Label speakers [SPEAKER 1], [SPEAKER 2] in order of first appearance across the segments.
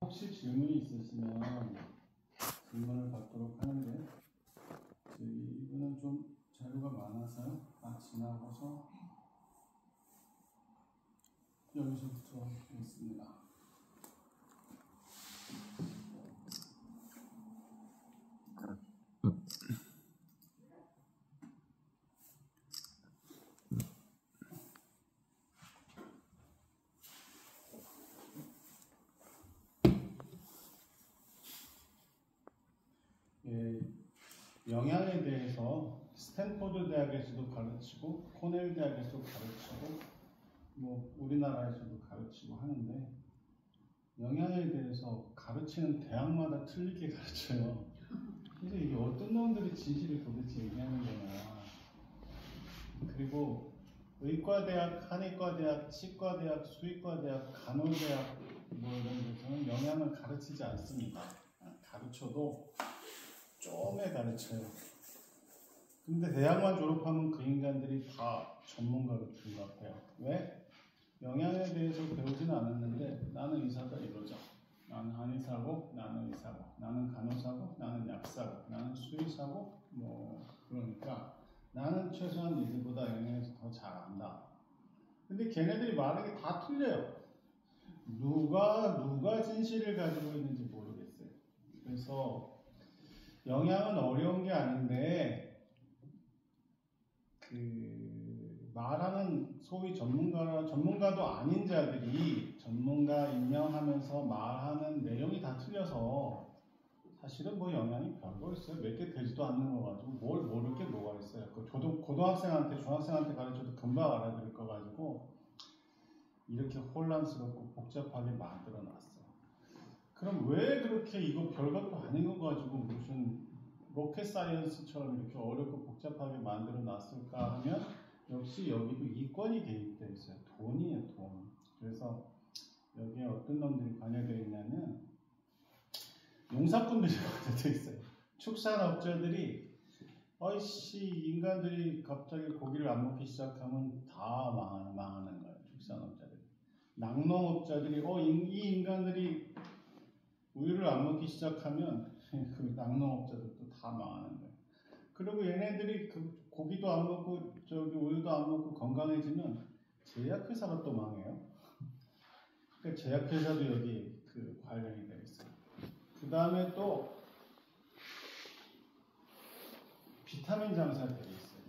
[SPEAKER 1] 혹시 질문이 있으시면 질문을 받도록 하는데 이거는 좀 자료가 많아서요. 지나가서 여기서부터 하겠습니다. 영양에 대해서 스탠포드 대학에서도 가르치고 코넬 대학에서도 가르치고 뭐 우리나라에서도 가르치고 하는데 영양에 대해서 가르치는 대학마다 틀리게 가르쳐요. 그래서 이게 어떤 놈들이 진실을 도대체 얘기하는 거냐. 그리고 의과대학, 한의과대학, 치과대학, 수의과대학, 간호대학 뭐 이런 데서는 영양을 가르치지 않습니다. 가르쳐도 좀에 가르쳐요. 근데 대학만 졸업하면 그 인간들이 다 전문가로 등록해요. 왜? 영양에 대해서 배우지는 않았는데 나는 의사다 이거죠. 나는 한의사고, 나는 의사고, 나는 간호사고, 나는 약사고, 나는 수의사고, 뭐 그러니까 나는 최소한 이들보다 영양에서 더 잘 안다. 근데 걔네들이 말하는 게 다 틀려요. 누가 진실을 가지고 있는지 모르겠어요. 그래서 영양은 어려운 게 아닌데 말하는 소위 전문가도 아닌 자들이 전문가 임명하면서 말하는 내용이 다 틀려서 사실은 뭐 영양이 별거 있어요. 몇 개 되지도 않는 거 가지고 뭘 모를 게 뭐가 있어요. 고등학생한테 중학생한테 가르쳐도 금방 알아들을 거 가지고 이렇게 혼란스럽고 복잡하게 만들어 놨어요. 그럼 왜 그렇게 이거 별것도 아닌 거 가지고 무슨 로켓 사이언스처럼 이렇게 어렵고 복잡하게 만들어 놨을까 하면 역시 여기도 이권이 개입되어 있어요. 돈이에요, 돈. 그래서 여기에 어떤 놈들이 관여되어 있냐면 용사꾼들이 관여되어 있어요. 축산업자들이 어이씨 인간들이 갑자기 고기를 안 먹기 시작하면 다 망하는 거예요. 축산업자들이. 낙농업자들이 이 인간들이 우유를 안 먹기 시작하면 그 낙농업자들도 다 망하는 거예요. 그리고 얘네들이 그 고기도 안 먹고 우유도 안 먹고 건강해지면 제약회사가 또 망해요. 그러니까 제약회사도 여기 관련이 되어 있어요. 그 다음에 또 비타민 장사들이 있어요.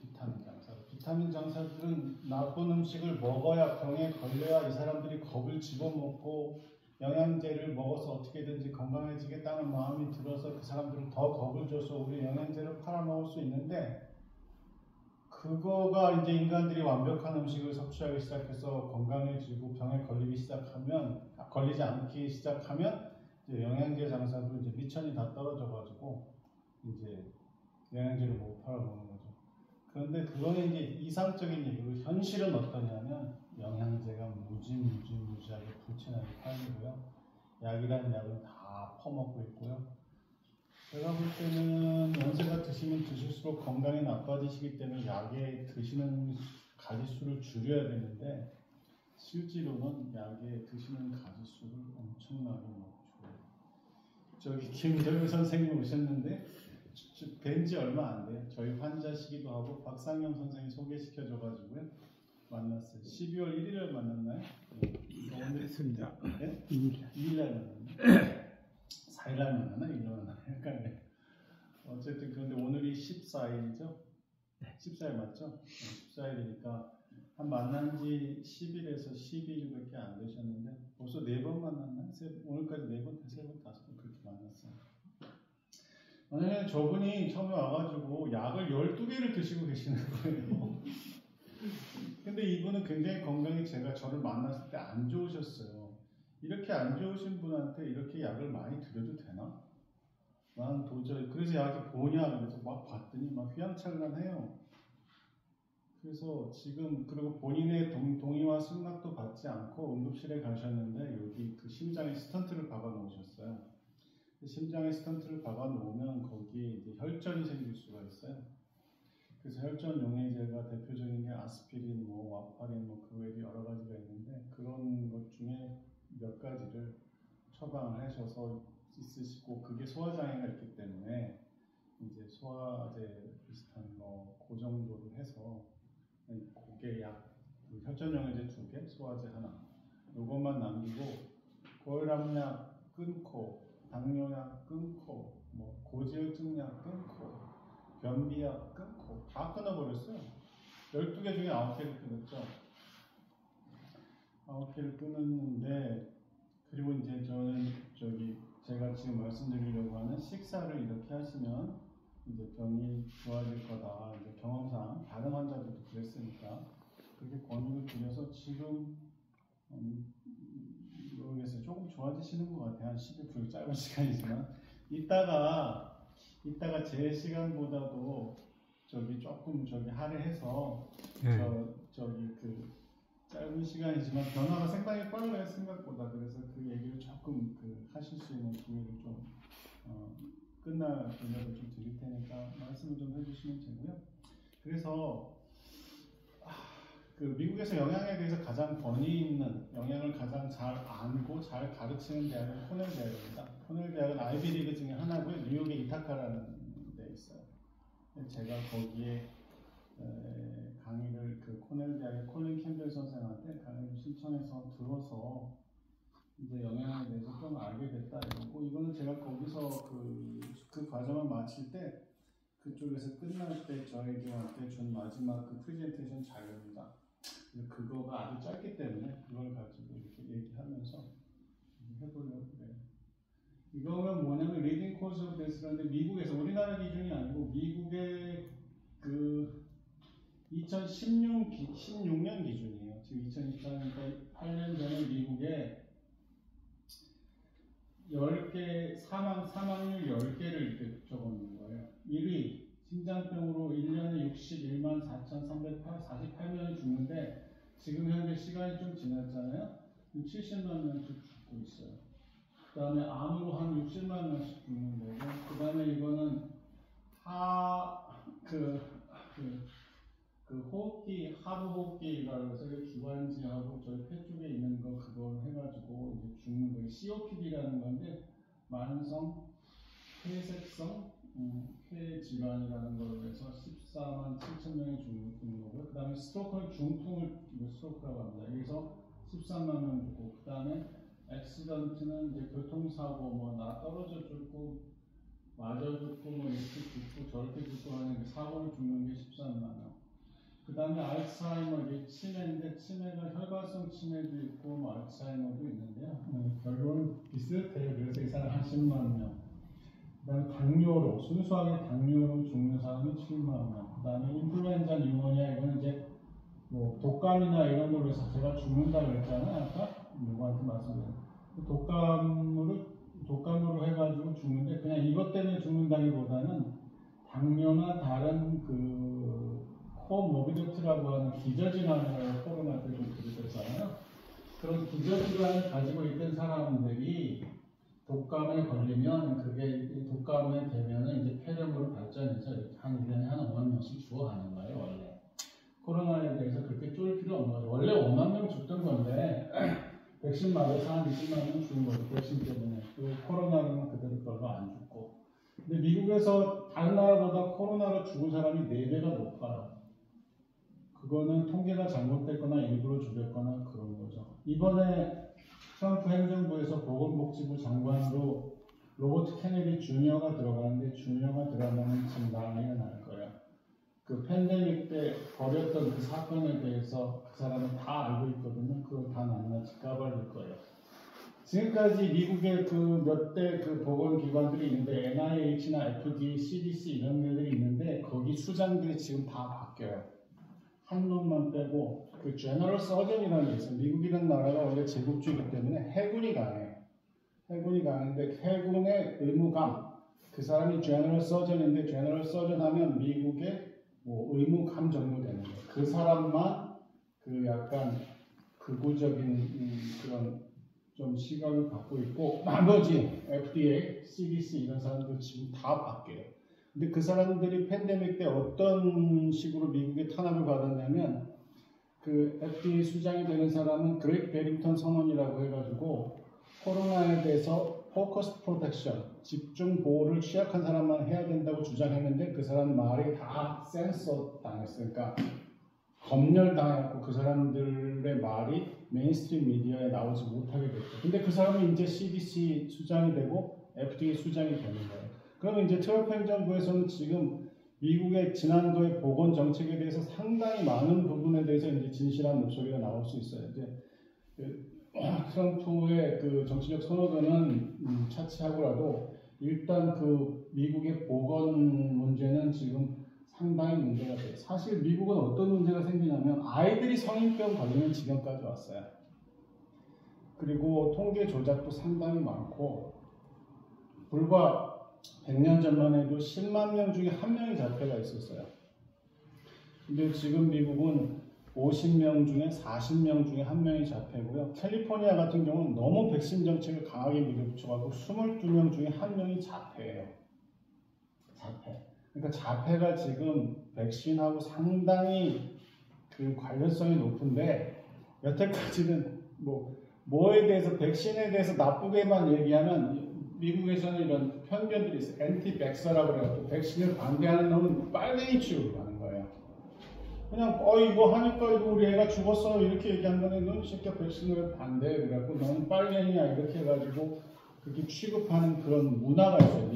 [SPEAKER 1] 비타민 장사들은 나쁜 음식을 먹어야 병에 걸려야 이 사람들이 겁을 집어먹고 영양제를 먹어서 어떻게든지 건강해지겠다는 마음이 들어서 그 사람들은 더 겁을 줘서 우리 영양제를 팔아먹을 수 있는데 그거가 이제 인간들이 완벽한 음식을 섭취하기 시작해서 건강해지고 병에 걸리지 않기 시작하면 이제 영양제 장사도 이제 미천이 다 떨어져가지고 이제 영양제를 못 팔아먹는 거죠. 그런데 그거는 이제 이상적인 얘기고 현실은 어떠냐면 영양제가 무지하게 불친하게 팔리고요. 약이란 약은 다 퍼먹고 있고요. 제가 볼 때는 연세가 드시면 드실수록 건강이 나빠지시기 때문에 약에 드시는 가지수를 줄여야 되는데 실제로는 약에 드시는 가지수를 엄청나게 줄여요. 저기 김정일 선생님 오셨는데 뵌지 얼마 안 돼요. 저희 환자시기도 하고 박상영 선생님 소개시켜줘가지고요. 만났어요. 12월 1일에 만났나요?
[SPEAKER 2] 됐습니다.
[SPEAKER 1] 네? 2일날 만났나요? 4일날 만났나? 2일날 만났나? 헷갈려요. 어쨌든 그런데 오늘이 14일이죠? 14일 맞죠? 14일이니까 한 만난 지 10일에서 12일밖에 안 되셨는데 벌써 4번 만났나요? 오늘까지 4번, 3번, 5번 그렇게 만났어요. 만약에 저분이 처음에 와가지고 약을 12개를 드시고 계시는 거예요. 근데 이분은 굉장히 건강히 저를 만났을 때 안 좋으셨어요. 이렇게 안 좋으신 분한테 이렇게 약을 많이 드려도 되나? 난 도저히, 그래서 약이 뭐냐? 그래서 막 봤더니 막 휘황찬란해요. 그래서 지금, 그리고 본인의 동의와 승낙도 받지 않고 응급실에 가셨는데 여기 그 심장에 스턴트를 박아 놓으셨어요. 심장에 스턴트를 박아 놓으면 거기에 이제 혈전이 생길 수가 있어요. 그래서 혈전 용해제가 대표적인 게 아스피린, 와파린, 그 외에도 여러 가지가 있는데 그런 것 중에 몇 가지를 처방을 하셔서 있으시고 그게 소화장애가 있기 때문에 이제 소화제 비슷한 거 그 정도로 해서 고개 약 혈전용해제 2개, 소화제 하나 요것만 남기고 고혈압약 끊고 당뇨약 끊고 뭐 고지혈증약 끊고 변비약 끊고 다 끊어버렸어요. 12개 중에 9개를 끊었죠. 9개를 끊었는데 그리고 이제 저는 제가 지금 말씀드리려고 하는 식사를 이렇게 하시면 이제 병이 좋아질 거다. 이제 경험상 다른 환자들도 그랬으니까 그렇게 권유를 드려서 지금 모르겠어요. 조금 좋아지시는 것 같아요. 한 10일 짧은 시간이지만 이따가 제 시간보다도 조금 할애해서 짧은 시간이지만 변화가 상당히 빨라요 생각보다. 그래서 그 얘기를 조금 하실 수 있는 기회를 좀 끝날 때마다 좀 드릴 테니까 말씀을 좀 해주시면 되고요. 그래서 미국에서 영양에 대해서 가장 권위 있는, 영양을 가장 잘 알고 잘 가르치는 대학은 코넬 대학입니다. 코넬 대학은 아이비리그 중에 하나고요. 뉴욕에 이타카라는 데 있어요. 제가 거기에 강의를 코넬 대학의 콜린 캠벨 선생한테 강의를 신청해서 들어서 이제 영양에 대해서 좀 알게 됐다 이러고, 이거는 제가 거기서 그 과정을 마칠 때 그쪽에서 끝날 때 저희들한테 준 마지막 프레젠테이션 자료입니다. 그거가 아주 짧기 때문에 그걸 가지고 이렇게 얘기하면서 해보려고 그래요. 이거는 뭐냐면 리딩 코스 오브 데스라는데 미국에서, 우리나라 기준이 아니고 미국의 2016년 기준이에요. 지금 2024년이니까 8년 전에 미국에 10개 사망률 10개를 이렇게 적어놓은 거예요. 1위 심장병으로 1년에 61만 4,348명이 죽는데 지금 현재 시간이 좀 지났잖아요. 70만 명씩 죽고 있어요. 그 다음에 암으로 한 60만 명씩 죽는 거고, 그 다음에 이거는 호흡기, 하부 호흡기라고 해서 기관지하고 저희 폐 쪽에 있는 거 그걸 해가지고 이제 죽는 거예요. COPD라는 건데 만성 폐색성 폐질환이라는 걸로 해서 14만 7천 명이 죽는 거고요. 그 다음에 스트로크는 중풍을 스트로크라고 합니다. 여기서 13만 명 죽고, 그 다음에 액시던트는 이제 교통사고 나 떨어져 죽고 맞아 죽고 이렇게 죽고 저렇게 죽고 하는 사고를 죽는 게 13만 명. 그 다음에 알츠하이머, 이게 치매인데 치매가 혈관성 치매도 있고 알츠하이머도 있는데요. 결국은 비슷해요. 그래서 이 사람 한 10만 명. 그 다음에 당뇨로, 순수하게 당뇨로 죽는 사람이 7만 명. 그 다음에 인플루엔자 뉴모니아, 이거는 이제 독감이나 이런 걸로 해서 제가 죽는다 그랬잖아요. 아까 누구한테 말씀드렸는데 독감으로 해가지고 죽는데, 그냥 이것 때문에 죽는다기보다는 당뇨나 다른 코모비디티라고 하는 기저질환을 코로나 때 좀 들으셨잖아요. 그런 기저질환을 가지고 있던 사람들이 독감에 걸리면 그게 독감에 되면은 이제 폐렴으로 발전해서 한 1년에 한 5만 명씩 죽어가는 거예요, 원래. 코로나에 대해서 그렇게 쫄 필요 없는 거죠. 원래 5만 명 죽던 건데 백신 맞아서 한 20만 명 죽은 거죠, 백신 때문에. 그리고 코로나는 그대로 별로 안 죽고. 근데 미국에서 다른 나라보다 코로나로 죽은 사람이 4배가 높아요. 그거는 통계가 잘못됐거나 일부러 죽였거나 그런 거죠. 이번에 트럼프 행정부에서 보건복지부 장관으로 로버트 케네디 주니어가 들어가는데, 주니어가 들어가면 지금 난리가 날 거예요. 그 팬데믹 때 벌였던 그 사건에 대해서 그 사람은 다 알고 있거든요. 그걸 다 낱낱이 까발릴 거예요. 지금까지 미국의 몇 대 보건기관들이 있는데 NIH나 FDA, CDC 이런 데들이 있는데 거기 수장들이 지금 다 바뀌어요. 한 놈만 빼고 제너럴 서전이라는 게 있어요. 미국이라는 나라가 원래 제국주의이기 때문에 해군이 강해요. 해군이 강한데 해군의 의무감, 그 사람이 제너럴 서전인데 제너럴 서전 하면 미국의 의무감 정도 되는 거예요. 그 사람만 약간 극우적인 그런 좀 시각을 갖고 있고, 나머지 FDA, CDC 이런 사람들 지금 다 바뀌어요. 근데 그 사람들이 팬데믹 때 어떤 식으로 미국의 탄압을 받았냐면, FDA 수장이 되는 사람은 그레이트 베링턴 선언이라고 해가지고 코로나에 대해서 포커스 프로텍션, 집중 보호를 취약한 사람만 해야 된다고 주장했는데 그 사람 말이 다 센서 당했어요. 그러니까 검열당했고 그 사람들의 말이 메인스트림 미디어에 나오지 못하게 됐죠. 근데 그 사람이 이제 CDC 수장이 되고 FDA 수장이 되는 거예요. 그러면 이제 트럼프 행정부에서는 지금 미국의 지난도의 보건 정책에 대해서 상당히 많은 부분에 대해서 이제 진실한 목소리가 나올 수 있어요. 이제 트럼프의 그 정치적 선호도는 차치하고라도 일단 그 미국의 보건 문제는 지금 상당히 문제가 돼요. 사실 미국은 어떤 문제가 생기냐면 아이들이 성인병 걸리는 지경까지 왔어요. 그리고 통계 조작도 상당히 많고 불과 100년 전만 해도 10만 명 중에 1명이 자폐가 있었어요. 근데 지금 미국은 50명 중에 40명 중에 1명이 자폐고요. 캘리포니아 같은 경우는 너무 백신 정책을 강하게 밀어붙여가지고 22명 중에 1명이 자폐예요. 자폐. 그러니까 자폐가 지금 백신하고 상당히 그 관련성이 높은데 여태까지는 뭐에 대해서 백신에 대해서 나쁘게만 얘기하면 미국에서는 이런 편견들이 있어요. 엔티백서라고 그래요. 백신을 반대하는 놈은 빨갱이 취급을 하는 거예요. 그냥 이거 하니까 이거 우리 애가 죽었어 이렇게 얘기한 거는 넌 새끼야 백신을 반대해 그래갖고 너는 빨갱이야 이렇게 해가지고 그렇게 취급하는 그런 문화가 있어요.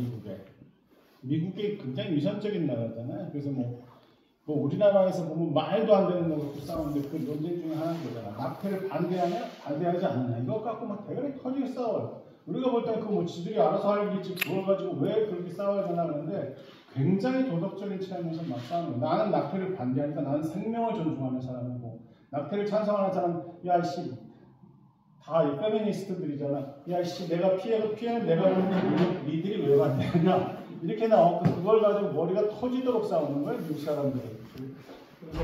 [SPEAKER 1] 미국이 굉장히 위선적인 나라잖아요. 그래서 뭐 우리나라에서 보면 말도 안 되는 거 갖고 싸우는데 그 논쟁 중에 하나인 거잖아. 낙태를 반대하냐 반대하지 않느냐 이거 갖고 막 대가리 터지게 싸워요. 우리가 볼 때는 그 지들이 알아서 할 일이지 그걸 가지고 왜 그렇게 싸워야 되나 그러는데 굉장히 도덕적인 차원에서 막 싸우는 거예요. 나는 낙태를 반대하니까 나는 생명을 존중하는 사람이고 낙태를 찬성하는 사람 야씨 다 페미니스트들이잖아. 야씨 내가 피해는 내가 보는데 니들이 왜 반대하냐 이렇게 나오고 그걸 가지고 머리가 터지도록 싸우는 거예요. 미국 사람들은. 그래서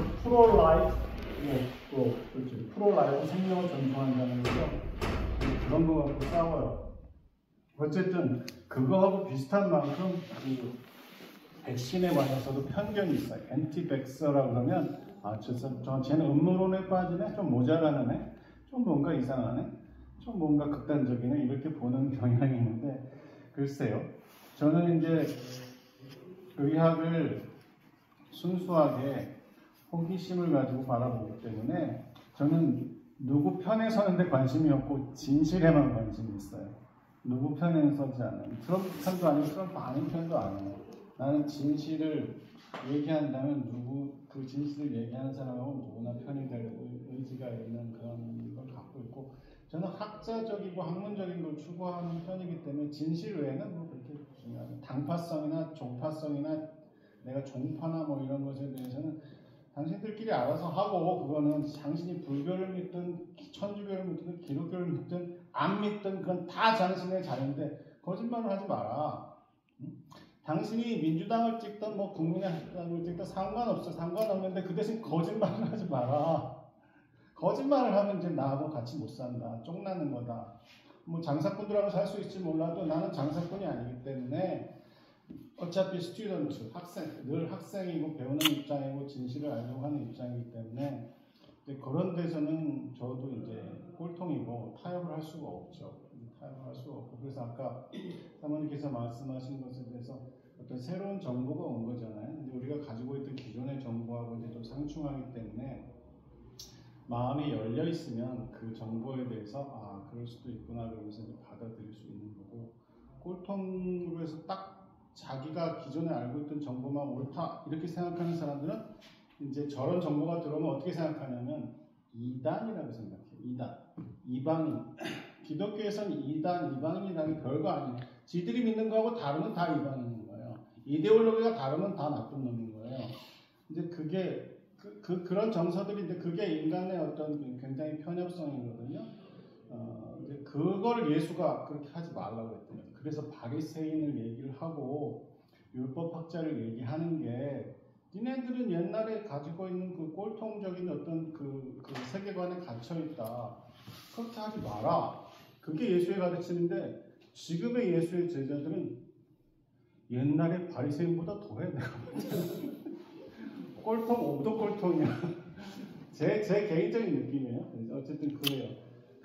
[SPEAKER 1] 프로라이프 생명을 존중한다는 거죠. 그런 거 갖고 싸워요. 어쨌든 그거하고 비슷한 만큼 그 백신에 관해서도 편견이 있어요. 엔티백서라 그러면 쟤는 음모론에 빠지네, 좀 모자라는 애, 좀 뭔가 이상하네, 좀 뭔가 극단적이네 이렇게 보는 경향이 있는데 글쎄요. 저는 이제 의학을 순수하게 호기심을 가지고 바라보기 때문에 저는 누구 편에 서는데 관심이 없고 진실에만 관심이 있어요. 누구 편에 서지 않아요. 트럼프 편도 아니고 트럼프 아닌 편도 아니에요. 나는 진실을 얘기한다면 그 진실을 얘기하는 사람하고 누구나 편이 될 의지가 있는 그런 걸 갖고 있고 저는 학자적이고 학문적인 걸 추구하는 편이기 때문에 진실 외에는 뭐 그렇게 중요한 당파성이나 종파성이나 내가 종파나 뭐 이런 것에 대해서는 당신들끼리 알아서 하고 그거는 당신이 불교를 믿든 천주교를 믿든 기독교를 믿든 안 믿든 그건 다 당신의 자유인데 거짓말을 하지 마라. 당신이 민주당을 찍든 뭐 국민의당을 찍든 상관없어. 상관없는데 그 대신 거짓말을 하지 마라. 거짓말을 하면 이제 나하고 같이 못 산다. 쫑나는 거다. 뭐 장사꾼들하고 살 수 있을지 몰라도 나는 장사꾼이 아니기 때문에 어차피 스튜던트, 늘 학생이고 배우는 입장이고 진실을 알려고 하는 입장이기 때문에 그런 데서는 저도 이제 꼴통이고 타협을 할 수가 없죠. 타협을 할 수가 없고 그래서 아까 사모님께서 말씀하신 것에 대해서 어떤 새로운 정보가 온 거잖아요. 근데 우리가 가지고 있던 기존의 정보하고 이제 좀 상충하기 때문에 마음이 열려 있으면 그 정보에 대해서 그럴 수도 있구나 그러면서 이제 받아들일 수 있는 거고 꼴통으로 해서 딱 자기가 기존에 알고 있던 정보만 옳다 이렇게 생각하는 사람들은 이제 저런 정보가 들어오면 어떻게 생각하냐면 이단이라고 생각해요. 이방인. 기독교에서는 이방인이라는 게 별거 아니에요. 지들이 믿는 거하고 다르면 다 이방인인 거예요. 이데올로기가 다르면 다 나쁜 놈인 거예요. 이제 그게 그런 정서들인데 그게 인간의 어떤 굉장히 편협성이거든요. 이제 그걸 예수가 그렇게 하지 말라고 했대요. 그래서 바리새인을 얘기를 하고 율법학자를 얘기하는 게 니네들은 옛날에 가지고 있는 그 꼴통적인 어떤 그 세계관에 갇혀 있다. 그렇게 하지 마라. 그게 예수의 가르침인데 지금의 예수의 제자들은 옛날에 바리새인보다 더해 내가 꼴통 오도 꼴통이야. 제 개인적인 느낌이에요. 어쨌든 그래요.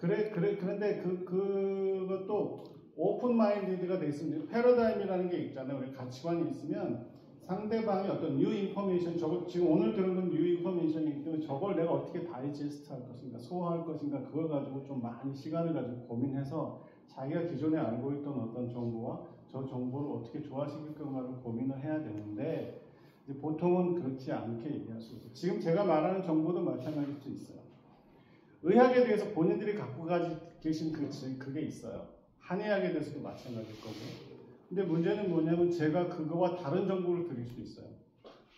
[SPEAKER 1] 그런데 그것도 오픈 마인디드가 돼 있으면 패러다임이라는 게 있잖아요. 우리 가치관이 있으면 상대방이 어떤 뉴 인포메이션, 저거 지금 오늘 들은 건 뉴 인포메이션이기 때문에 저걸 내가 어떻게 다이제스트 할 것인가, 소화할 것인가, 그걸 가지고 좀 많이 시간을 가지고 고민해서 자기가 기존에 알고 있던 어떤 정보와 저 정보를 어떻게 조화시킬 건가를 고민을 해야 되는데, 이제 보통은 그렇지 않게 얘기할 수 있어요. 지금 제가 말하는 정보도 마찬가지일 수 있어요. 의학에 대해서 본인들이 갖고 계신 그게 있어요. 한의학에 대해서도 마찬가지일 거고. 근데 문제는 뭐냐면 제가 그거와 다른 정보를 드릴 수 있어요.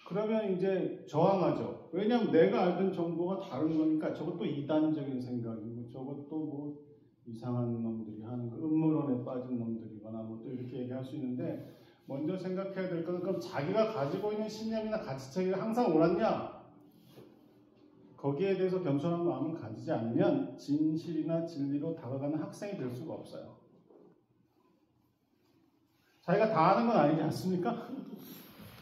[SPEAKER 1] 그러면 이제 저항하죠. 왜냐하면 내가 알던 정보가 다른 거니까 저것도 이단적인 생각이고 저것도 뭐 이상한 놈들이 하는 거, 음모론에 빠진 놈들이거나 뭐 또 이렇게 얘기할 수 있는데, 먼저 생각해야 될 건 그럼 자기가 가지고 있는 신념이나 가치체계가 항상 옳았냐? 거기에 대해서 겸손한 마음을 가지지 않으면 진실이나 진리로 다가가는 학생이 될 수가 없어요. 자기가 다 아는 건 아니지 않습니까?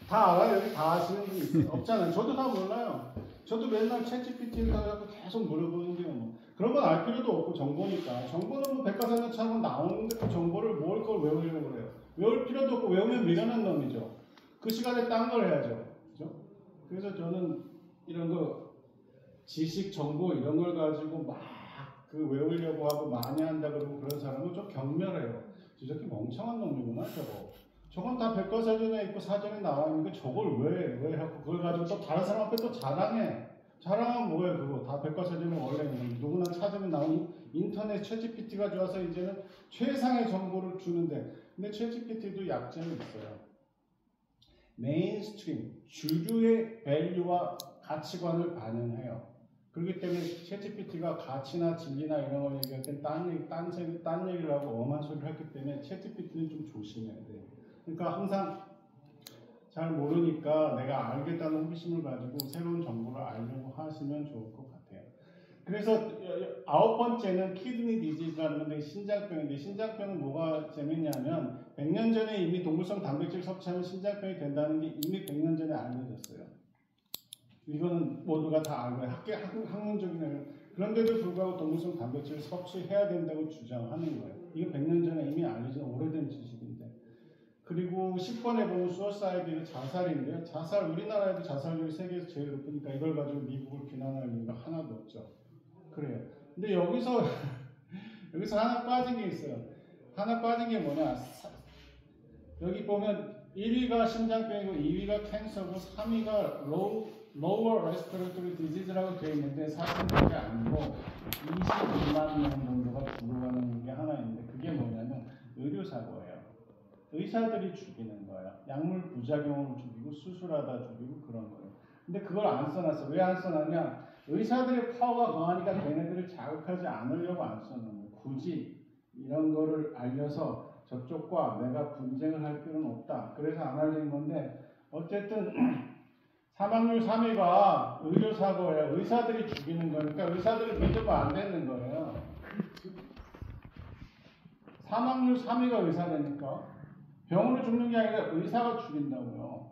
[SPEAKER 1] 다 알아요. 여기 다 아시는 분이 있어요. 없잖아요. 저도 다 몰라요. 저도 맨날 챗GPT를 가지고 계속 물어보는 게 뭐. 그런 건 알 필요도 없고 정보니까. 정보는 뭐 백과사전처럼 나오는데 그 정보를 뭘 걸 외우려고 그래요. 외울 필요도 없고 외우면 미련한 놈이죠. 그 시간에 딴 걸 해야죠. 그죠? 그래서 저는 이런 거 지식, 정보 이런 걸 가지고 막 그 외우려고 하고 많이 한다 그러고 그런 사람은 좀 경멸해요. 저렇게 멍청한 놈이구나 저거. 저건 다 백과사전에 있고 사전에 나와 있는데 저걸 왜 하고 그걸 가지고 또 다른 사람 앞에 또 자랑해. 자랑하면 뭐예요 그거. 다 백과사전에 원래 있는 누구나 찾으면 나오는 인터넷 챗GPT가 좋아서 이제는 최상의 정보를 주는데, 근데 챗GPT도 약점이 있어요. 메인스트림, 주류의 밸류와 가치관을 반영해요. 그렇기 때문에 챗GPT가 가치나 진리나 이런 걸 얘기할 땐 딴 얘기를 하고 엄한 소리를 했기 때문에 챗GPT는 좀 조심해야 돼요. 그러니까 항상 잘 모르니까 내가 알겠다는 호기심을 가지고 새로운 정보를 알려고 하시면 좋을 것 같아요. 그래서 9번째는 키드니 디지즈라는 건데 신장병인데, 신장병은 뭐가 재밌냐면 100년 전에 이미 동물성 단백질 섭취하면 신장병이 된다는 게 이미 100년 전에 알려졌어요. 이거는 모두가 다 알고요. 학문적인. 그런데도 불구하고 동물성 단백질을 섭취해야 된다고 주장하는 거예요. 이거 100년 전에 이미 알려진 오래된 지식인데. 그리고 10번에 보면 수어사이드는 자살인데요. 자살, 우리나라에도 자살률이 세계에서 제일 높으니까 이걸 가지고 미국을 비난할 이유가 하나도 없죠. 그래요. 근데 여기서 하나 빠진 게 있어요. 하나 빠진 게 뭐냐. 여기 보면 1위가 심장병이고 2위가 캔서고 3위가 lower respiratory disease라고 되어 있는데 사실은 그게 아니고 22만 명 정도가 죽어가는 게 하나 있는데, 그게 뭐냐면 의료사고예요. 의사들이 죽이는 거예요. 약물 부작용을 죽이고 수술하다 죽이고 그런 거예요. 근데 그걸 안 써놨어. 왜 안 써놨냐? 의사들의 파워가 강하니까 걔네들을 자극하지 않으려고 안 써놓은 거예요. 굳이 이런 거를 알려서 저쪽과 내가 분쟁을 할 필요는 없다. 그래서 안 알린 건데, 어쨌든 사망률 3위가 의료사고예요. 의사들이 죽이는 거니까 의사들을 믿으면 안 되는 거예요. 사망률 3위가 의사되니까 병으로 죽는 게 아니라 의사가 죽인다고요.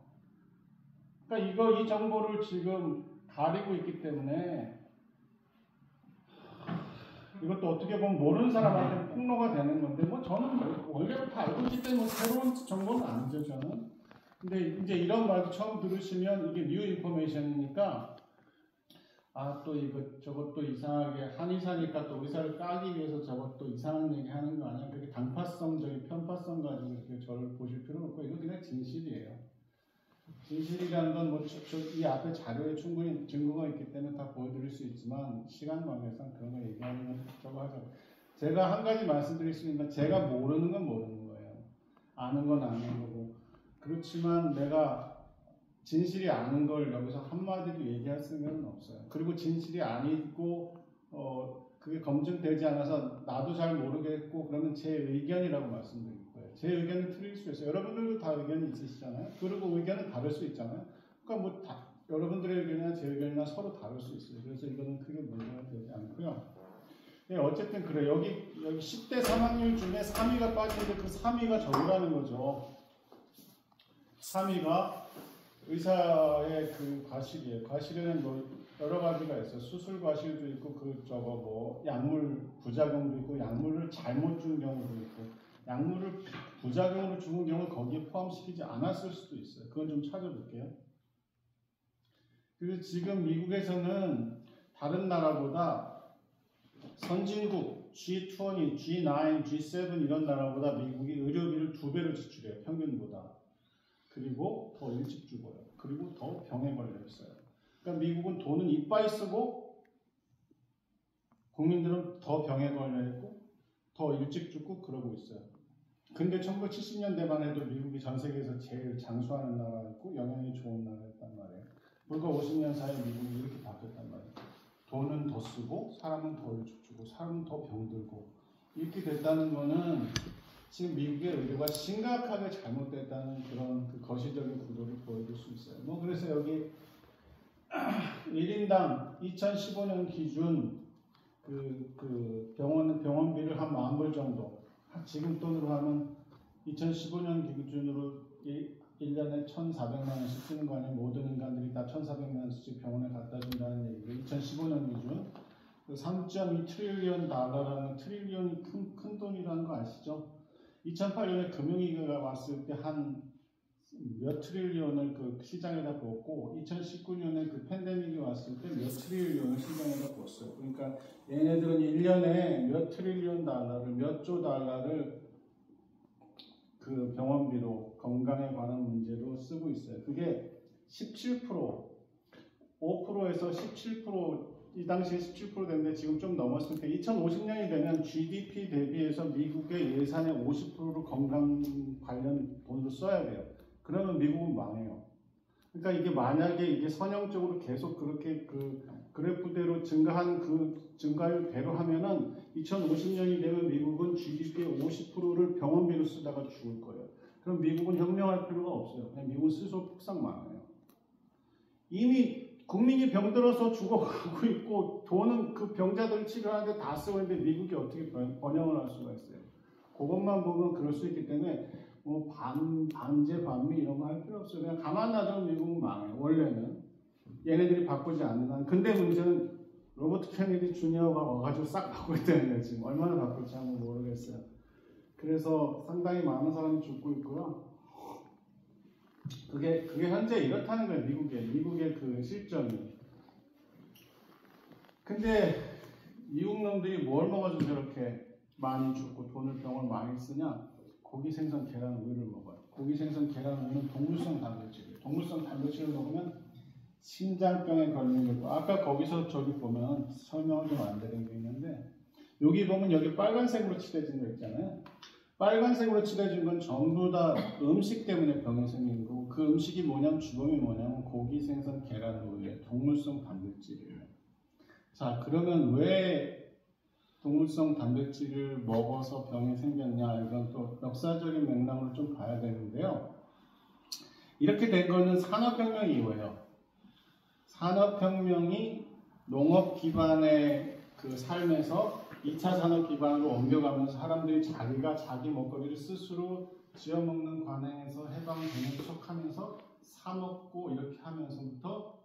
[SPEAKER 1] 그러니까 이 정보를 지금 가리고 있기 때문에 이것도 어떻게 보면 모르는 사람한테 폭로가 되는 건데, 뭐 저는 원래부터 알고 있기 때문에 새로운 정보는 아니죠, 저는. 근데 이제 이런 말도 처음 들으시면 이게 뉴 인포메이션이니까, 아, 또 저것도 이상하게 한의사니까 또 의사를 까기 위해서 저것도 이상한 얘기 하는 거 아니야? 그렇게 단파성적인 편파성 가지고 이렇게 저를 보실 필요는 없고, 이건 그냥 진실이에요. 진실이라는 건 뭐 이 앞에 자료에 충분히 증거가 있기 때문에 다 보여드릴 수 있지만, 시간 관계상 그런 거 얘기하는 건 저거 하죠. 제가 한 가지 말씀드릴 수 있는 건, 제가 모르는 건 모르는 거예요. 아는 건 아는 거고. 그렇지만 내가 진실이 아닌 걸 여기서 한마디도 얘기할 수는 없어요. 그리고 진실이 아니고 그게 검증되지 않아서 나도 잘 모르겠고 그러면 제 의견이라고 말씀드릴 거예요. 제 의견은 틀릴 수 있어요. 여러분들도 다 의견이 있으시잖아요. 그리고 의견은 다를 수 있잖아요. 그러니까 뭐 여러분들의 의견이나 제 의견이나 서로 다를 수 있어요. 그래서 이거는 크게 문제가 되지 않고요. 네, 어쨌든 그래. 여기 10대 사망률 중에 3위가 빠지는데 그 3위가 저거라는 거죠. 3위가 의사의 그 과실이에요. 과실에는 뭐 여러 가지가 있어요. 수술 과실도 있고 뭐 약물 부작용도 있고 약물을 잘못 준 경우도 있고 약물을 부작용으로 주는 경우는 거기에 포함시키지 않았을 수도 있어요. 그건 좀 찾아볼게요. 그리고 지금 미국에서는 다른 나라보다 선진국 G20, G9, G7 이런 나라보다 미국이 의료비를 2배로 지출해요. 평균보다. 그리고 더 일찍 죽어요. 그리고 더 병에 걸려 있어요. 그러니까 미국은 돈은 이빠이 쓰고 국민들은 더 병에 걸려 있고 더 일찍 죽고 그러고 있어요. 근데 1970년대만 해도 미국이 전 세계에서 제일 장수하는 나라였고 영향이 좋은 나라였단 말이에요. 불과 50년 사이에 미국이 이렇게 바뀌었단 말이에요. 돈은 더 쓰고 사람은 더 일찍 죽고 사람은 더 병들고 이렇게 됐다는 거는 지금 미국의 의료가 심각하게 잘못됐다는 그런 그 거시적인 구도를 보여줄 수 있어요. 뭐 그래서 여기 1인당 2015년 기준 그 병원비를 한 10,000불 정도. 지금 돈으로 하면 2015년 기준으로 1년에 1,400만 원씩 쓰는 거 아니에요? 모든 인간들이 다 1,400만 원씩 병원에 갖다 준다는 얘기고 2015년 기준 3.2 트릴리언 달러라는 트릴리언이 큰 돈이라는 거 아시죠? 2008년에 금융위기가 왔을 때 한 몇 트릴리언을 그 시장에다 부었고 2019년에 그 팬데믹이 왔을 때 몇 트릴리언을 시장에다 부었어요. 그러니까 얘네들은 1년에 몇 트릴리언 달러를 몇 조 달러를 그 병원비로 건강에 관한 문제로 쓰고 있어요. 그게 17% 5%에서 17% 이 당시에 17% 됐는데 지금 좀 넘었을 때 2050년이 되면 GDP 대비해서 미국의 예산의 50%를 건강 관련 돈으로 써야 돼요. 그러면 미국은 망해요. 그러니까 이게 만약에 이게 선형적으로 계속 그렇게 그 그래프대로 증가한 그 증가율대로 하면은 2050년이 되면 미국은 GDP의 50%를 병원비로 쓰다가 죽을 거예요. 그럼 미국은 혁명할 필요가 없어요. 그냥 미국은 스스로 폭삭 망해요. 이미 국민이 병들어서 죽어가고 있고 돈은 그 병자들 치료하는데 다 쓰고 있는데 미국이 어떻게 번영을 할 수가 있어요. 그것만 보면 그럴 수 있기 때문에 뭐 반제 반미 이런 거 할 필요 없어요. 그냥 가만 놔두면 미국은 망해요. 원래는 얘네들이 바꾸지 않는 한. 근데 문제는 로버트 케네디 주니어가 와가지고 싹 바꾸겠다는 거예요. 지금 얼마나 바꿀지 한번 모르겠어요. 그래서 상당히 많은 사람이 죽고 있고요. 그게 현재 이렇다는 거예요. 미국의 그 실정이. 근데 미국 놈들이 뭘 먹어서 저렇게 많이 죽고 돈을 병을 많이 쓰냐? 고기, 생선, 계란, 우유를 먹어요. 고기, 생선, 계란, 우유는 동물성 단백질이에요. 동물성 단백질을 먹으면 심장병에 걸리는 거고 아까 거기서 저기 보면 설명을 좀 안 드린 게 있는데 여기 보면 여기 빨간색으로 칠해진 거 있잖아요. 빨간색으로 칠해진 건 전부 다 음식 때문에 병이 생긴 거고 그 음식이 뭐냐면 주범이 뭐냐면 고기, 생선, 계란, 우유의 동물성 단백질이에요. 자, 그러면 왜 동물성 단백질을 먹어서 병이 생겼냐? 이건 또 역사적인 맥락으로 좀 봐야 되는데요. 이렇게 된 거는 산업혁명 이후예요. 산업혁명이 농업 기반의 그 삶에서 2차 산업 기반으로 옮겨가면서 사람들이 자기가 자기 먹거리를 스스로 지어먹는 관행에서 해방되는 척하면서 사먹고 이렇게 하면서부터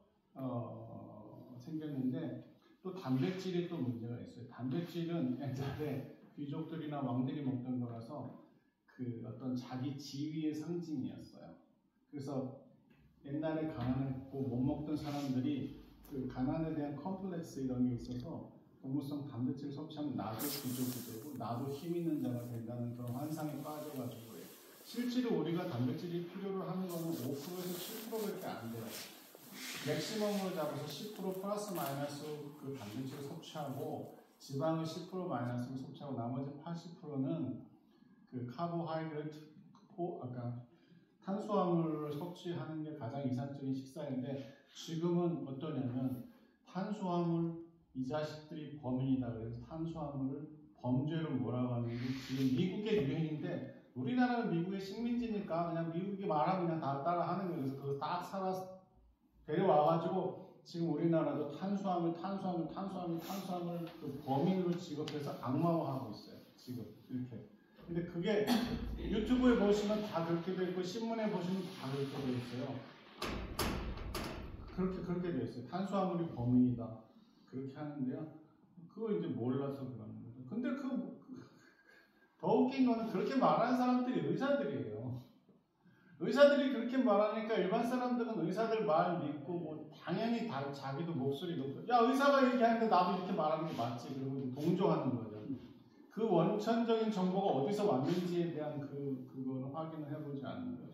[SPEAKER 1] 생겼는데 또 단백질이 또 문제가 있어요. 단백질은 옛날에 귀족들이나 왕들이 먹던 거라서 그 어떤 자기 지위의 상징이었어요. 그래서 옛날에 가난했고 못 먹던 사람들이 그 가난에 대한 컴플렉스 이런 게 있어서 동물성 단백질 섭취하면 나도 귀족이 되고 나도 힘 있는 자가 된다는 그런 환상에 빠져가지고 그래요. 실제로 우리가 단백질이 필요로 하는 거는 5%에서 7%밖에 안 돼요. 맥시멈으로 잡아서 10% 플러스 마이너스 그 단백질을 섭취하고 지방을 10% 마이너스를 섭취하고 나머지 80%는 그 카보하이드레이트, 아까 탄수화물을 섭취하는 게 가장 이상적인 식사인데 지금은 어떠냐면 탄수화물 이 자식들이 범인이다 그래서 탄수화물을 범죄로 몰아가는 게 지금 미국의 유행인데 우리나라는 미국의 식민지니까 그냥 미국이 말하면 그냥 다 따라하는 거예요. 그래서 그거 딱 살아서 데려와가지고 지금 우리나라도 탄수화물 그 범인으로 취급해서 악마화하고 있어요. 지금 이렇게. 근데 그게 유튜브에 보시면 다 그렇게 돼 있고 신문에 보시면 다 그렇게 돼 있어요. 그렇게 되어 있어요. 탄수화물이 범인이다. 그렇게 하는데요. 그거 이제 몰라서 그러는 거죠. 근데 더 웃긴 거는 그렇게 말하는 사람들이 의사들이에요. 의사들이 그렇게 말하니까 일반 사람들은 의사들 말 믿고 뭐 당연히 자기도 목소리 높고 야 의사가 얘기하는데 나도 이렇게 말하는 게 맞지 그러고 동조하는 거죠. 그 원천적인 정보가 어디서 왔는지에 대한 그거는 확인을 해보지 않는 거죠.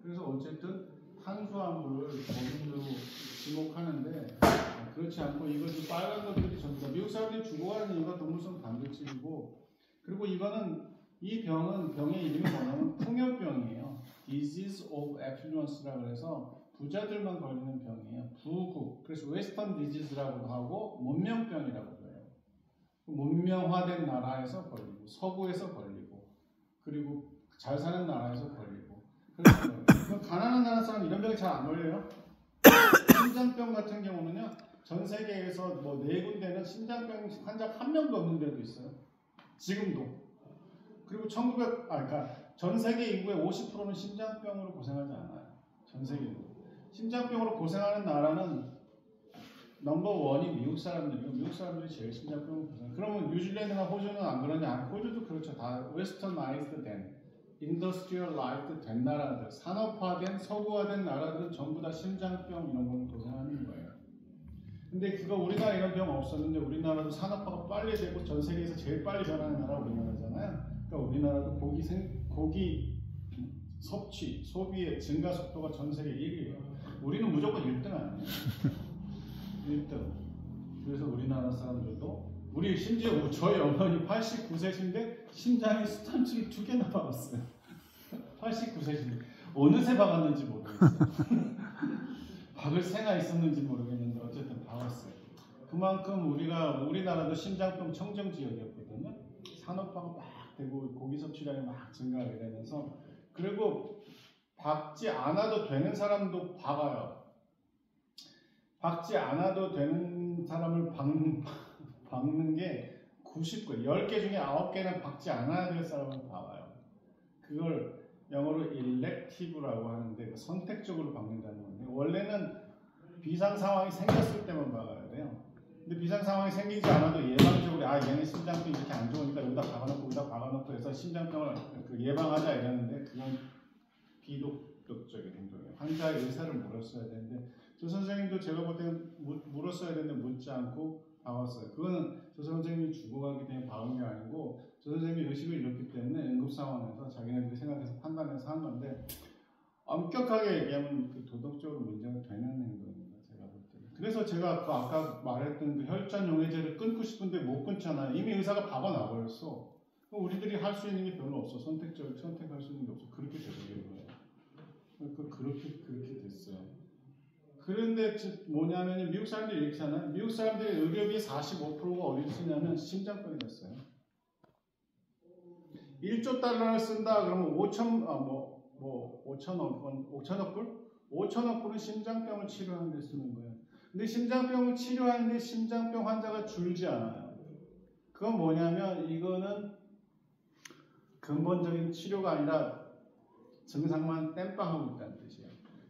[SPEAKER 1] 그래서 어쨌든 탄수화물을 범인으로 지목하는데 그렇지 않고 이것이 빨간 것들이 전부 다 미국 사람들이 죽어가는 이유가 동물성 단백질이고 그리고 이 병의 이름이 뭐냐면 풍요병이에요. Disease of Affluence라고 해서 부자들만 걸리는 병이에요. 부국. 그래서 웨스턴 디지즈라고 하고 문명병이라고 해요. 문명화된 나라에서 걸리고 서구에서 걸리고 그리고 잘 사는 나라에서 걸리고 그래서 가난한 나라 사람 이런 병이 잘 안 걸려요. 심장병 같은 경우는요. 전 세계에서 뭐 4군데는 심장병 환자 1명도 없는 데도 있어요. 지금도. 그리고 그러니까 전 세계 인구의 50%는 심장병으로 고생하지 않아요. 전 세계 인구. 심장병으로 고생하는 나라는 넘버 1이 미국 사람들이고 미국 사람들이 제일 심장병으로 고생해요. 그러면 뉴질랜드나 호주는 안 그러냐? 호주도 그렇죠. 다 웨스터나이즈드 된, 인더스트리얼라이즈드 된 나라들, 산업화된, 서구화된 나라들은 전부 다 심장병 이런 걸로 고생하는 거예요. 근데 그거 우리나라 이런 병 없었는데 우리나라도 산업화가 빨리 되고 전 세계에서 제일 빨리 변하는 나라가 우리나라잖아요. 그러니까 우리나라도 고기 섭취, 소비의 증가 속도가 전 세계 1위예요. 우리는 무조건 1등 아니에요. 1등. 그래서 우리나라 사람들도 우리 심지어 저희 어머니 89세신데 심장에 스턴트를 2개나 박았어요. 89세신데 어느새 박았는지 모르겠어요. 박을 새가 있었는지 모르겠는데 어쨌든 박았어요. 그만큼 우리나라도 심장병 청정 지역이었거든요. 산업화가 막 되고 고기 섭취량이 막 증가하게 되면서 그리고 박지 않아도 되는 사람도 박아요. 박지 않아도 되는 사람을 박는 게 90개, 10개 중에 9개는 박지 않아야 될 사람을 박아요. 그걸 영어로 elective라고 하는데 선택적으로 박는다는 건데 원래는 비상 상황이 생겼을 때만 박아야 돼요. 근데 비상 상황이 생기지 않아도 예방적으로 얘는 심장병이 이렇게 안 좋으니까 여기다 박아놓고 해서 심장병을 예방하자 이러는데 그건 비도덕적인 행동이에요. 환자의 의사를 물었어야 되는데 저 선생님도 제가 볼 때는 물었어야 되는데 묻지 않고 박았어요. 그거는 저 선생님이 죽어가기 때문에 박은 게 아니고 저 선생님이 의식을 잃었기 때문에 응급 상황에서 자기네들이 생각해서 판단해서 한 건데 엄격하게 얘기하면 그 도덕적으로 문제가 되는 행동입니다. 제가 볼 때는. 그래서 제가 아까 말했던 그 혈전 용해제를 끊고 싶은데 못 끊잖아요. 이미 의사가 박아놔버렸어. 우리들이 할 수 있는 게 별로 없어. 선택할 수 있는 게 없어. 그렇게 되는 거예요. 그렇게 됐어요. 그런데 뭐냐면 미국 사람들이 이렇게 하잖아요. 미국 사람들의 의료비 45%가 어디서 쓰냐면 심장병이 됐어요. 1조 달러를 쓴다 그러면 5천억 불? 5천억 불은 심장병을 치료하는 데 쓰는 거예요. 근데 심장병을 치료하는데 심장병 환자가 줄지 않아요. 그건 뭐냐면 이거는 근본적인 치료가 아니라 증상만 땜빵하고 있다는 뜻이에요.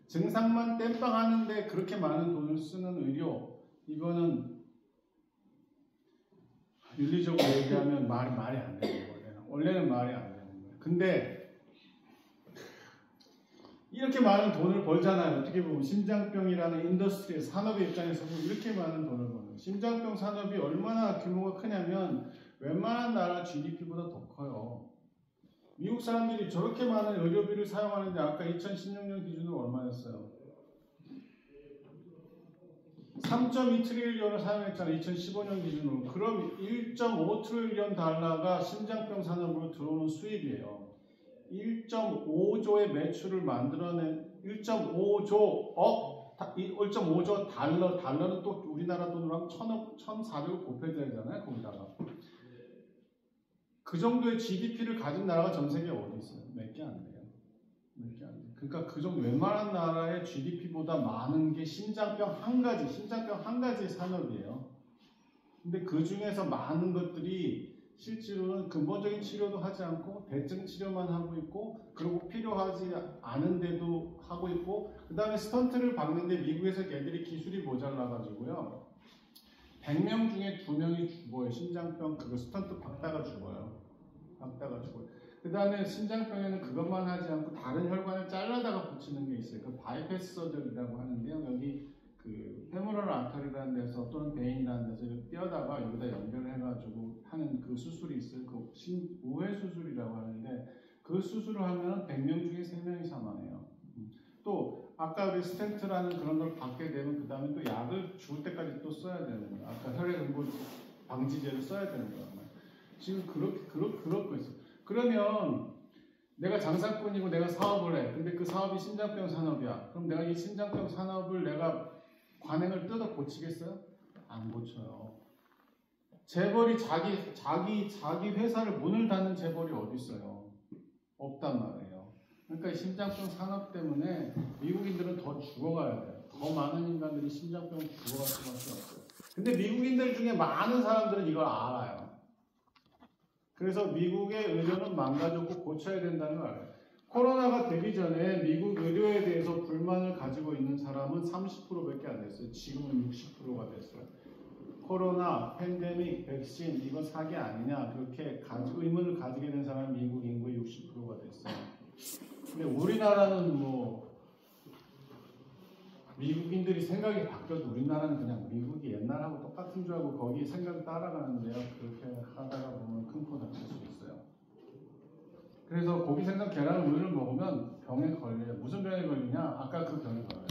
[SPEAKER 1] 증상만 땜빵하는데 그렇게 많은 돈을 쓰는 의료, 이거는 윤리적으로 얘기하면 말이 안 되는 거예요. 원래는 말이 안 되는 거예요. 근데 이렇게 많은 돈을 벌잖아요. 어떻게 보면 심장병이라는 인더스트리 산업의 입장에서도 이렇게 많은 돈을 버는 거예요. 심장병 산업이 얼마나 규모가 크냐면 웬만한 나라 GDP보다 더 커요. 미국 사람들이 저렇게 많은 의료비를 사용하는데 아까 2016년 기준으로 얼마였어요? 3.2 트릴리언을 사용했잖아요. 2015년 기준으로. 그럼 1.5 트릴리언 달러가 심장병 산업으로 들어오는 수입이에요. 1.5조의 매출을 만들어낸 1.5조 달러는 또 우리나라 돈으로 하면 1,400을 곱해야 되잖아요. 거기다가. 그 정도의 GDP를 가진 나라가 전 세계에 어디 있어요? 몇 개 안 돼요. 몇 개 안 돼요. 그러니까 그 정도 웬만한 나라의 GDP보다 많은 게 심장병 한 가지 산업이에요. 근데 그 중에서 많은 것들이 실제로는 근본적인 치료도 하지 않고 대증 치료만 하고 있고 그리고 필요하지 않은데도 하고 있고 그 다음에 스턴트를 박는데 미국에서 얘들이 기술이 모자라가지고요 100명 중에 2명이 죽어요. 심장병 그거 스턴트 박다가 죽어요. 그 다음에 심장병에는 그것만 하지 않고 다른 혈관을 잘라다가 붙이는 게 있어요. 그 바이패스 서저리라고 하는데요. 여기 그 페모럴 아터리라는 데서 또는 베인이라는 데서 이렇게 떼어다가 여기다 연결해가지고 하는 그 수술이 있어요. 그 우회 수술이라고 하는데 그 수술을 하면 100명 중에 3명이 사망해요. 또 아까 우리 스텐트라는 그런 걸 받게 되면 그 다음에 또 약을 죽을 때까지 또 써야 되는 거예요. 아까 혈액응고 방지제를 써야 되는 거예요. 지금 그렇고 있어요. 그러면 내가 장사꾼이고 내가 사업을 해. 근데 그 사업이 심장병 산업이야. 그럼 내가 이 심장병 산업을 내가 관행을 뜯어 고치겠어요? 안 고쳐요. 재벌이 자기 회사를 문을 닫는 재벌이 어디 있어요? 없단 말이에요. 그러니까 심장병 산업 때문에 미국인들은 더 죽어가야 돼요. 더 많은 인간들이 심장병 죽어갈 수밖에 없어요. 근데 미국인들 중에 많은 사람들은 이걸 알아요. 그래서 미국의 의료는 망가졌고 고쳐야 된다는 걸 알아요. 코로나가 되기 전에 미국 의료에 대해서 불만을 가지고 있는 사람은 30%밖에 안 됐어요. 지금은 60%가 됐어요. 코로나, 팬데믹, 백신 이건 사기 아니냐 그렇게 의문을 가지게 된 사람은 미국 인구의 60%가 됐어요. 근데 우리나라는 뭐 미국인들이 생각이 바뀌어도 우리나라는 그냥 미국이 옛날하고 똑같은 줄 알고 거기 생각 따라가는데요. 그렇게 하다가 보면 큰 코 다칠 수 있어요. 그래서 고기 생선 계란 우유를 먹으면 병에 걸려요. 무슨 병에 걸리냐? 아까 그 병에 걸려요.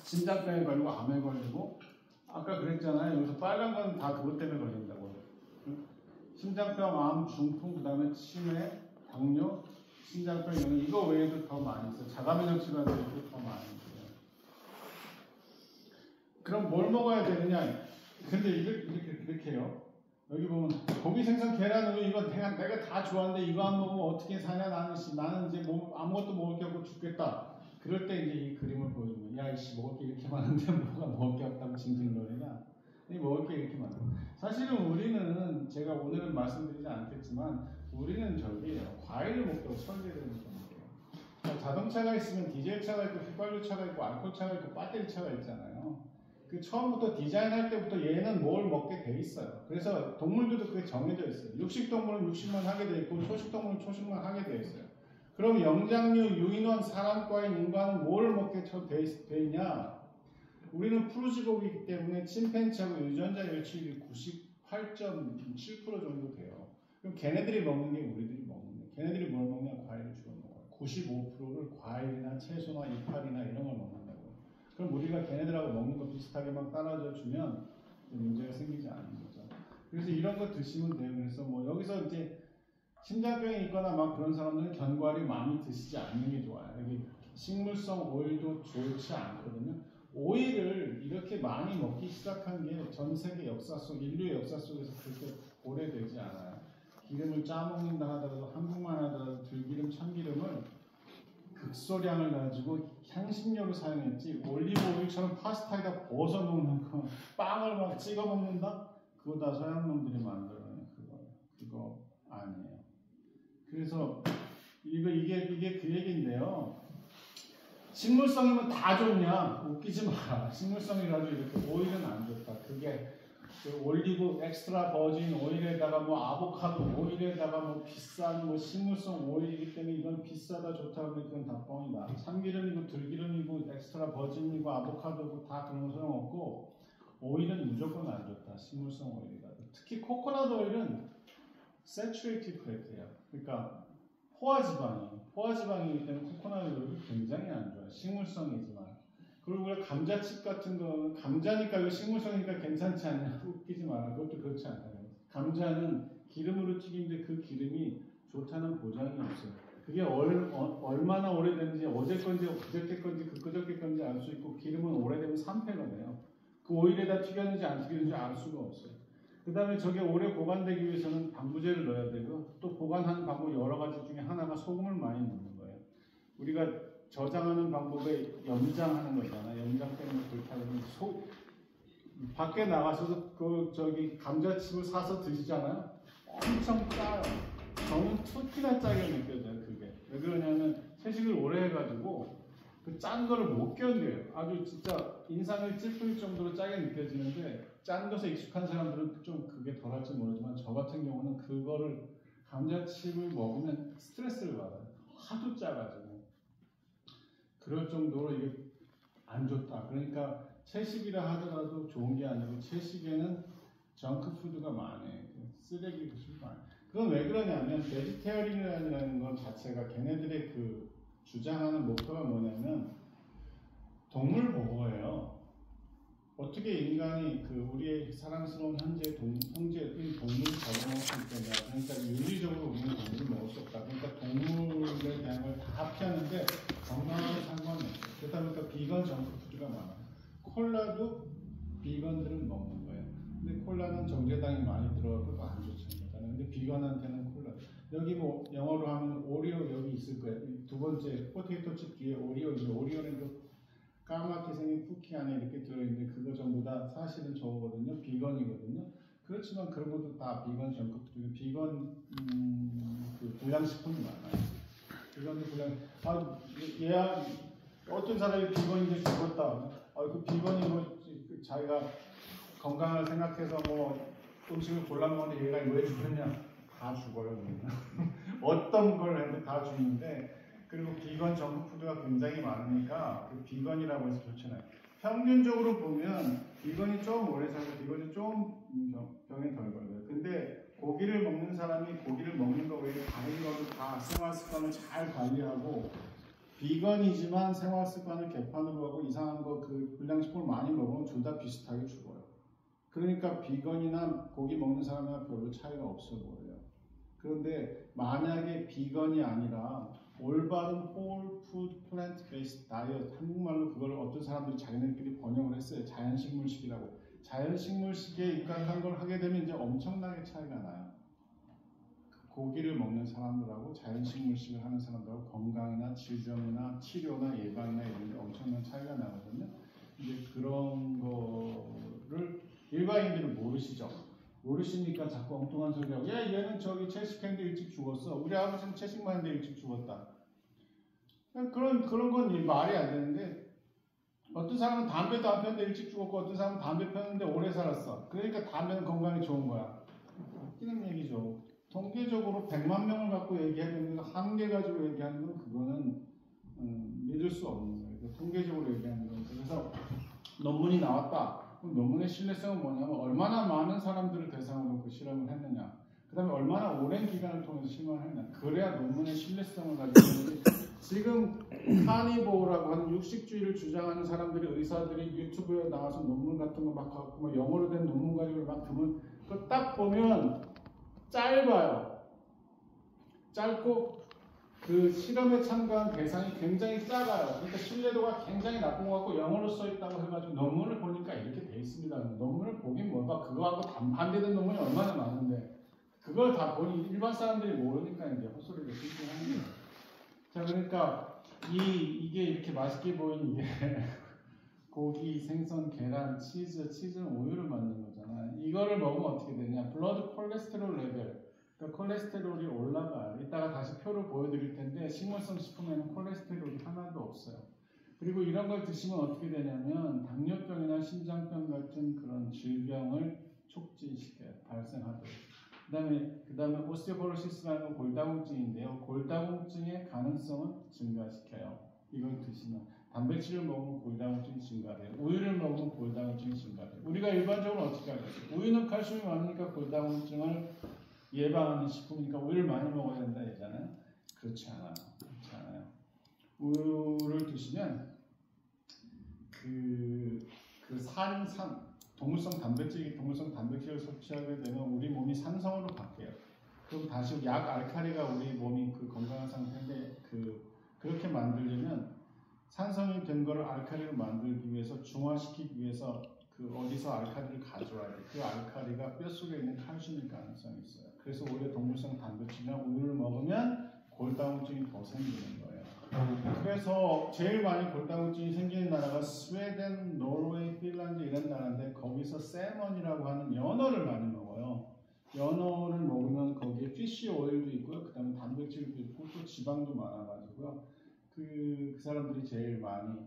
[SPEAKER 1] 심장병에 걸리고 암에 걸리고 아까 그랬잖아요. 여기서 빨간 건 다 그것 때문에 걸린다고. 심장병, 암, 중풍, 그 다음에 치매, 당뇨, 심장병 이거 외에도 더 많이 있어요. 자가면역 질환들도 더 많이 있어요. 그럼 뭘 먹어야 되느냐? 근데 이렇게 해요. 여기 보면 고기, 생선, 계란, 우유 이거 내가 다 좋아하는데 이거 안 먹으면 어떻게 사냐? 나는 이제 아무것도 먹을 게 없고 죽겠다. 그럴 때 이제 이 그림을 보여주면 야 이씨 먹을 게 이렇게 많은데 뭐가 먹을 게 없다고 징징거리냐? 먹을 게 이렇게 많아. 사실은 우리는 제가 오늘은 말씀드리지 않겠지만 우리는 저기예요. 과일을 먹도록 설계되는 겁니다. 자동차가 있으면 디젤차가 있고 휘발유차가 있고 알코올차가 있고 배터리차가 있잖아요. 그 처음부터 디자인할 때부터 얘는 뭘 먹게 돼 있어요. 그래서 동물들도 그게 정해져 있어요. 육식동물은 육식만 하게 돼 있고 초식동물은 초식만 하게 돼 있어요. 그럼 영장류, 유인원, 사람과인 인간은 뭘 먹게 돼 있냐? 우리는 푸르지고기이기 때문에 침팬지하고 유전자 일치율이 98.7% 정도 돼요. 그럼 걔네들이 먹는 게 우리들이 먹는 거예요. 걔네들이 뭘 먹냐? 과일을 주로 먹어요. 95%를 과일이나 채소나 이파리나 이런 걸 먹는다고요. 그럼 우리가 걔네들하고 먹는 거 비슷하게 막 따라줘 주면 문제가 생기지 않는 거죠. 그래서 이런 거 드시면 돼요. 그래서 뭐 여기서 이제 심장병이 있거나 막 그런 사람들은 견과류 많이 드시지 않는 게 좋아요. 여기 식물성 오일도 좋지 않거든요. 오일을 이렇게 많이 먹기 시작한 게 전 세계 역사 속, 인류의 역사 속에서 그렇게 오래되지 않아요. 기름을 짜먹는다 하더라도 한국만 하더라도 들기름, 참기름을 극소량을 가지고 향신료로 사용했지 올리브 오일처럼 파스타에다 벗어 먹는 거, 빵을 막 찍어 먹는다? 그거 다 서양 놈들이 만들어낸 그거 아니에요. 그래서 이게 그 얘기인데요. 식물성이면 다 좋냐? 웃기지 마. 식물성이라도 이렇게 오일은 안 좋다. 그게 올리브 엑스트라 버진 오일에다가 뭐 아보카도 오일에다가 뭐 비싼 뭐 식물성 오일이기 때문에 이건 비싸다 좋다 그러면 그건 다 뻥이다. 참기름이고 들기름이고 엑스트라 버진이고 아보카도고 다 그런 거 소용없고 오일은 무조건 안 좋다. 식물성 오일이라도. 특히 코코넛 오일은 saturated fat예요. 그러니까 포화지방이기 때문에 코코넛 오일이 굉장히 안 좋아요. 식물성이지만. 그리고 우리가 감자칩 같은 거는 감자니까 이거 식물성이니까 괜찮지 않냐? 웃기지 마라. 그것도 그렇지 않아요. 감자는 기름으로 튀긴데 그 기름이 좋다는 보장이 없어요. 그게 얼마나 오래된지 어제 건지 그저께 건지 그저께 건지 알 수 있고 기름은 오래되면 산패가 돼요. 그 오일에다 튀겼는지 안 튀겼는지 알 수가 없어요. 그 다음에 저게 오래 보관되기 위해서는 방부제를 넣어야 되고 또 보관하는 방법 여러 가지 중에 하나가 소금을 많이 넣는 거예요. 우리가 저장하는 방법에 염장하는 거잖아요. 염장 때문에 불타는 밖에 나가서도 감자칩을 사서 드시잖아요. 엄청 짜요. 저는 특히나 짜게 느껴져요. 그게 왜 그러냐면 채식을 오래 해가지고 그 짠 거를 못 견뎌요. 아주 진짜 인상을 찌푸릴 정도로 짜게 느껴지는데 짠 것에 익숙한 사람들은 좀 그게 덜할지 모르지만 저 같은 경우는 그거를 감자칩을 먹으면 스트레스를 받아요. 하도 짜가지고 그럴 정도로 이게 안 좋다. 그러니까 채식이라 하더라도 좋은 게 아니고 채식에는 정크푸드가 많아요. 쓰레기 음식이 많아요. 그건 왜 그러냐면 베지테리언이라는 것 자체가 걔네들의 그 주장하는 목표가 뭐냐면 동물 보호예요. 어떻게 인간이 그 우리의 사랑스러운 형제의 동물을 잡아먹을 때냐. 그러니까 윤리적으로 우리는 동물을 먹을 수 없다. 그러니까 동물에 대한 걸 다 피하는데 건강하고 상관이 없어요. 그러다 보니까 비건 정크푸드가 많아요. 콜라도 비건들은 먹는 거예요. 근데 콜라는 정제당이 많이 들어가고 안 좋잖아요. 근데 비건한테는 콜라. 여기 뭐 영어로 하면 오리오 여기 있을 거예요. 두 번째 포테이토 칩 뒤에 오리오 있는데 오리오는 그 까맣게 생긴 쿠키 안에 이렇게 들어있는데 그거 전부 다 사실은 저거거든요. 비건이거든요. 그렇지만 그런 것도 다 비건 정크푸드, 비건 그 불량식품이 많아요. 비건도 얘야 어떤 사람이 비건인데 죽었다. 그 비건이 뭐 자기가 건강을 생각해서 뭐 음식을 골라 먹는데 얘가 왜 죽었냐? 다 죽어요. 어떤 걸 해도 다 죽는데. 그리고 비건 정크푸드가 굉장히 많으니까 그 비건이라고 해서 좋잖아요. 평균적으로 보면 비건이 좀 오래 살고 비건이 좀 병에 덜 걸려요. 근데 고기를 먹는 사람이 고기를 먹는 거 외에 다른 거를 다 생활 습관을 잘 관리하고 비건이지만 생활 습관을 개판으로 하고 이상한 거 그 불량식품을 많이 먹으면 둘 다 비슷하게 죽어요. 그러니까 비건이나 고기 먹는 사람이나 별로 차이가 없어 보여요. 그런데 만약에 비건이 아니라 올바른 홀 푸드 플랜트 베이스 다이어트, 한국말로 그걸 어떤 사람들이 자기네들끼리 번역을 했어요. 자연식물식이라고. 자연식물식에 입각한 걸 하게 되면 이제 엄청나게 차이가 나요. 고기를 먹는 사람들하고 자연식물식을 하는 사람들하고 건강이나 질병이나 치료나 예방이나 이런 데 엄청난 차이가 나거든요. 이제 그런 거를 일반인들은 모르시죠. 모르시니까 자꾸 엉뚱한 소리 하고, 야, 얘는 저기 채식했는데 일찍 죽었어. 우리 아버지는 채식만 했는데 일찍 죽었다. 그런 건 말이 안 되는데, 어떤 사람은 담배도 안 폈는데 일찍 죽었고, 어떤 사람은 담배 폈는데 오래 살았어. 그러니까 담배는 건강에 좋은 거야. 웃기는 얘기죠. 통계적으로 100만 명을 갖고 얘기하는 거, 한 개 가지고 얘기하는 건 그거는 믿을 수 없는 거예요. 통계적으로 얘기하는 거예요. 그래서 논문이 나왔다. 그럼 논문의 신뢰성은 뭐냐면 얼마나 많은 사람들을 대상으로 그 실험을 했느냐, 그 다음에 얼마나 오랜 기간을 통해서 실험을 했느냐, 그래야 논문의 신뢰성을 가지고 있는데 지금 카니보라고 하는 육식주의를 주장하는 사람들이 의사들이 유튜브에 나와서 논문 같은 거 막 갖고 뭐 영어로 된 논문 가지고 막 드문 그거 딱 보면 짧아요. 짧고 그 실험에 참가한 대상이 굉장히 작아요. 그러니까 신뢰도가 굉장히 낮은 것 같고 영어로 써있다고 해가지고 논문을 보니까 이렇게 돼 있습니다. 논문을 보긴 뭐가 그거하고 반대된 논문이 얼마나 많은데 그걸 다 보니 일반 사람들이 모르니까 이제 헛소리를 듣긴 하는 거예요. 자, 그러니까 이게 이렇게 맛있게 보이는 게 고기, 생선, 계란, 치즈는 우유를 만든 거잖아요. 이거를 먹으면 어떻게 되냐? 블러드 콜레스테롤 레벨, 그러니까 콜레스테롤이 올라가요. 이따가 다시 표를 보여드릴 텐데 식물성 식품에는 콜레스테롤이 하나도 없어요. 그리고 이런 걸 드시면 어떻게 되냐면 당뇨병이나 심장병 같은 그런 질병을 촉진시켜요. 발생하도록. 그 다음에 오스티오포로시스라는 골다공증인데요. 골다공증의 가능성은 증가시켜요. 이걸 드시면. 단백질을 먹으면 골다공증이 증가돼요. 우유를 먹으면 골다공증이 증가돼요. 우리가 일반적으로 어떻게 하겠어요? 우유는 칼슘이 많으니까 골다공증을 예방하는 식품이니까 우유를 많이 먹어야 된다 했잖아요. 그렇지 않아요. 우유를 드시면 동물성 단백질을 섭취하게 되면 우리 몸이 산성으로 바뀌어요. 그럼 다시 약 알칼리가 우리 몸이 그 건강한 상태인데 그렇게 만들려면 산성이 된 거를 알칼리로 만들기 위해서 중화시키기 위해서 어디서 알칼리를 가져와야 돼. 그 알칼리가 뼛속에 있는 칼슘일 가능성이 있어요. 그래서 오히려 동물성 단백질이나 우유를 먹으면 골다공증이 더 생기는 거예요. 그래서 제일 많이 골다공증이 생기는 나라가 스웨덴, 노르웨이, 핀란드 이런 나라인데 거기서 세먼이라고 하는 연어를 많이 먹어요. 연어를 먹으면 거기에 피쉬 오일도 있고요. 그 다음에 단백질도 있고 또 지방도 많아가지고요. 그 사람들이 제일 많이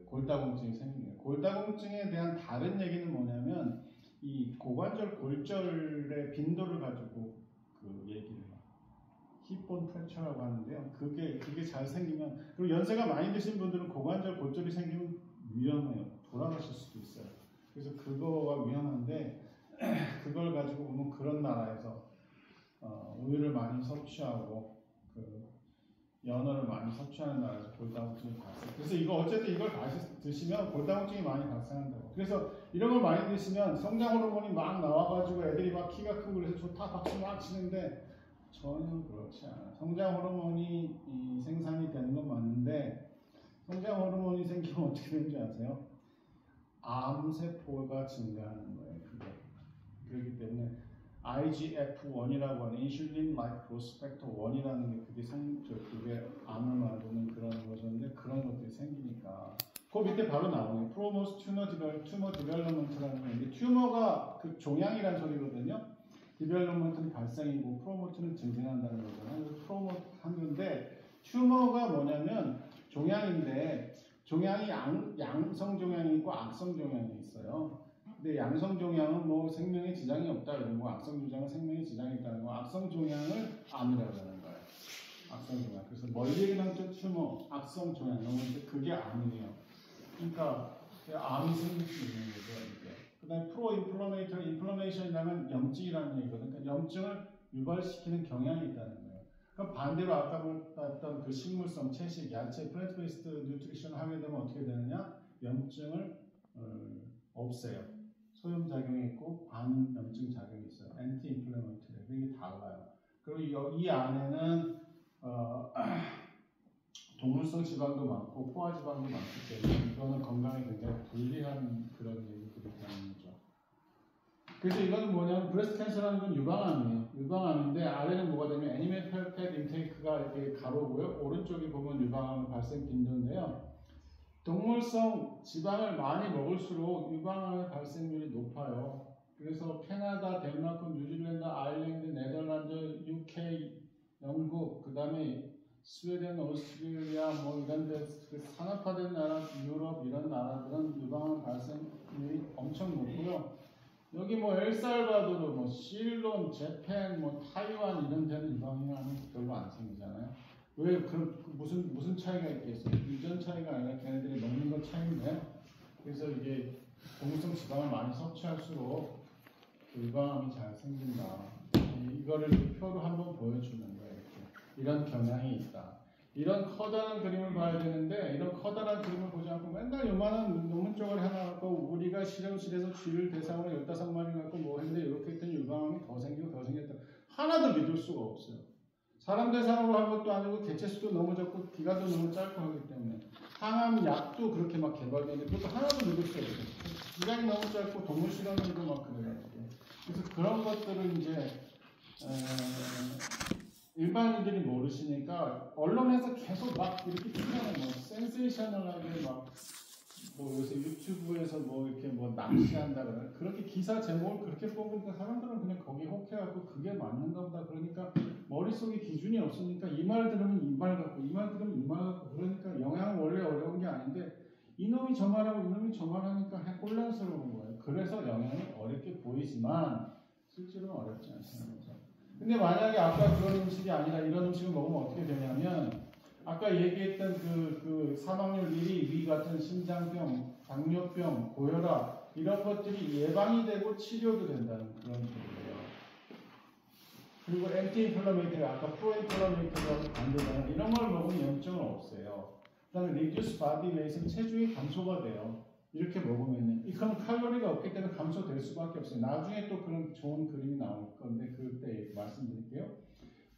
[SPEAKER 1] 골다공증이 생깁니다. 골다공증에 대한 다른 얘기는 뭐냐면 이 고관절 골절의 빈도를 가지고 그 얘기를 해요. 힙본 프랙처라고 하는데요. 그게 잘 생기면, 그리고 연세가 많이 드신 분들은 고관절 골절이 생기면 위험해요. 돌아가실 수도 있어요. 그래서 그거가 위험한데 그걸 가지고 보면 그런 나라에서 우유를 많이 섭취하고 연어를 많이 섭취하는 나라에서 골다공증이 발생. 그래서 이거 어쨌든 이걸 드시면 골다공증이 많이 발생한다고. 그래서 이런 걸 많이 드시면 성장 호르몬이 막 나와가지고 애들이 막 키가 크고 그래서 좋다 박수 막 치는데 전혀 그렇지 않아요. 성장 호르몬이 생산이 되는 건 맞는데 성장 호르몬이 생기면 어떻게 되는지 아세요? 암세포가 증가하는 거예요. 그렇기 때문에 IGF-1이라고 하는 인슐린 라이크 그로스 팩터 1이라는 게 그게 암을 만드는 그런 거였는데 그런 것들이 생기니까 그 밑에 바로 나오네요. 프로모스 튜머 디벨롭먼트라는 게 튜머가 그 종양이라는 소리거든요. 디벨롭먼트는 발생이고 프로모트는 증진한다는 거잖아요. 그래서 프로모트 한 건데 튜머가 뭐냐면 종양인데 종양이 양성 종양이 있고 악성 종양이 있어요. 근데 양성 종양은 뭐 생명에 지장이 없다 이런 거, 악성 종양은 생명에 지장이 있다는 거, 악성 종양을 암이라고 하는 거예요. 악성 종양. 그래서 멀리그넌트 튜머, 악성 종양 넘는데 그게 암이에요. 그러니까 암이 생길 수 있는 거죠 이게. 그다음에 프로인플러메이터리 인플러메이션이라면 염증이라는 얘기거든요. 그러니까 염증을 유발시키는 경향이 있다는 거예요. 그럼 반대로 아까 봤던 그 식물성 채식, 야채, 플랜트 베이스드 뉴트리션을 하게 되면 어떻게 되느냐? 염증을 없애요. 소염작용이 있고 반염증 작용이 있어요. 엔티 인플레먼트래. 이게 달라요. 그리고 이 안에는 동물성 지방도 많고 포화지방도 많기 때문에 이거는 건강에 굉장히 불리한 그런 얘기들이 있다는 거죠. 그래서 이거는 뭐냐면 브레스트 캔서라는 건 유방암이에요. 유방암인데 아래는 뭐가 되면 애니멀 팻 인테이크가 이렇게 가로고요. 오른쪽이 보면 유방암 발생 빈도인데요. 동물성 지방을 많이 먹을수록 유방암의 발생률이 높아요. 그래서 캐나다, 덴마크, 뉴질랜드, 아일랜드, 네덜란드, UK, 영국, 그 다음에 스웨덴, 오스트레일리아 뭐 이런 데 산업화된 나라, 유럽 이런 나라들은 유방암 발생률이 엄청 높고요. 여기 뭐 엘살바도르, 뭐 실론, 재팬, 뭐 타이완 이런 데는 유방암이 별로 안 생기잖아요. 왜 무슨 차이가 있겠어요? 유전 차이가 아니라 걔네들이 먹는 것 차이인데, 그래서 이게 동물성 지방을 많이 섭취할수록 유방암이 잘 생긴다. 이거를 표로 한번 보여주는 거예요. 이런 경향이 있다. 이런 커다란 그림을 봐야 되는데 이런 커다란 그림을 보지 않고 맨날 요만한 논문 쪽을 하나 갖고 우리가 실험실에서 쥐를 대상으로 15마리 갖고 뭐 했는데 이렇게 했더니 유방암이 더 생기고 더 생겼다. 하나도 믿을 수가 없어요. 사람 대상으로 한 것도 아니고 개체수도 너무 적고 기간도 너무 짧고 하기 때문에 항암 약도 그렇게 막 개발되는데 그것도 하나도 믿을 수 없어요. 기간이 너무 짧고 동물 실험들도 막 그래가지고 그래서 그런 것들을 이제 일반인들이 모르시니까 언론에서 계속 막 이렇게 표현하는 뭐 센세이셔널하게 막 뭐 요새 유튜브에서 뭐 이렇게 뭐 낚시한다거나 그렇게 기사 제목을 그렇게 뽑으니까 사람들은 그냥 거기 혹해갖고 그게 맞는가 보다. 그러니까 머릿속에 기준이 없으니까 이 말 들으면 이 말 같고 이 말 들으면 이 말 같고 그러니까 영양은 원래 어려운 게 아닌데 이놈이 저 말하고 이놈이 저 말하니까 혼란스러운 거예요. 그래서 영양이 어렵게 보이지만 실제로는 어렵지 않다는 거죠. 근데 만약에 아까 그런 음식이 아니라 이런 음식을 먹으면 어떻게 되냐면 아까 얘기했던 그 사망률 1위, 위 같은 심장병, 당뇨병, 고혈압 이런 것들이 예방이 되고 치료도 된다는 그런 소리예요. 그리고 엔티인플라메이터리 아까 프로인플라메이터리하고 반대잖아요. 이런 걸 먹으면 염증은 없어요. 그 다음에 리듀스 바디 웨이트는 체중이 감소가 돼요. 이렇게 먹으면은 그럼 칼로리가 없기 때문에 감소될 수밖에 없어요. 나중에 또 그런 좋은 그림이 나올 건데 그때 말씀드릴게요.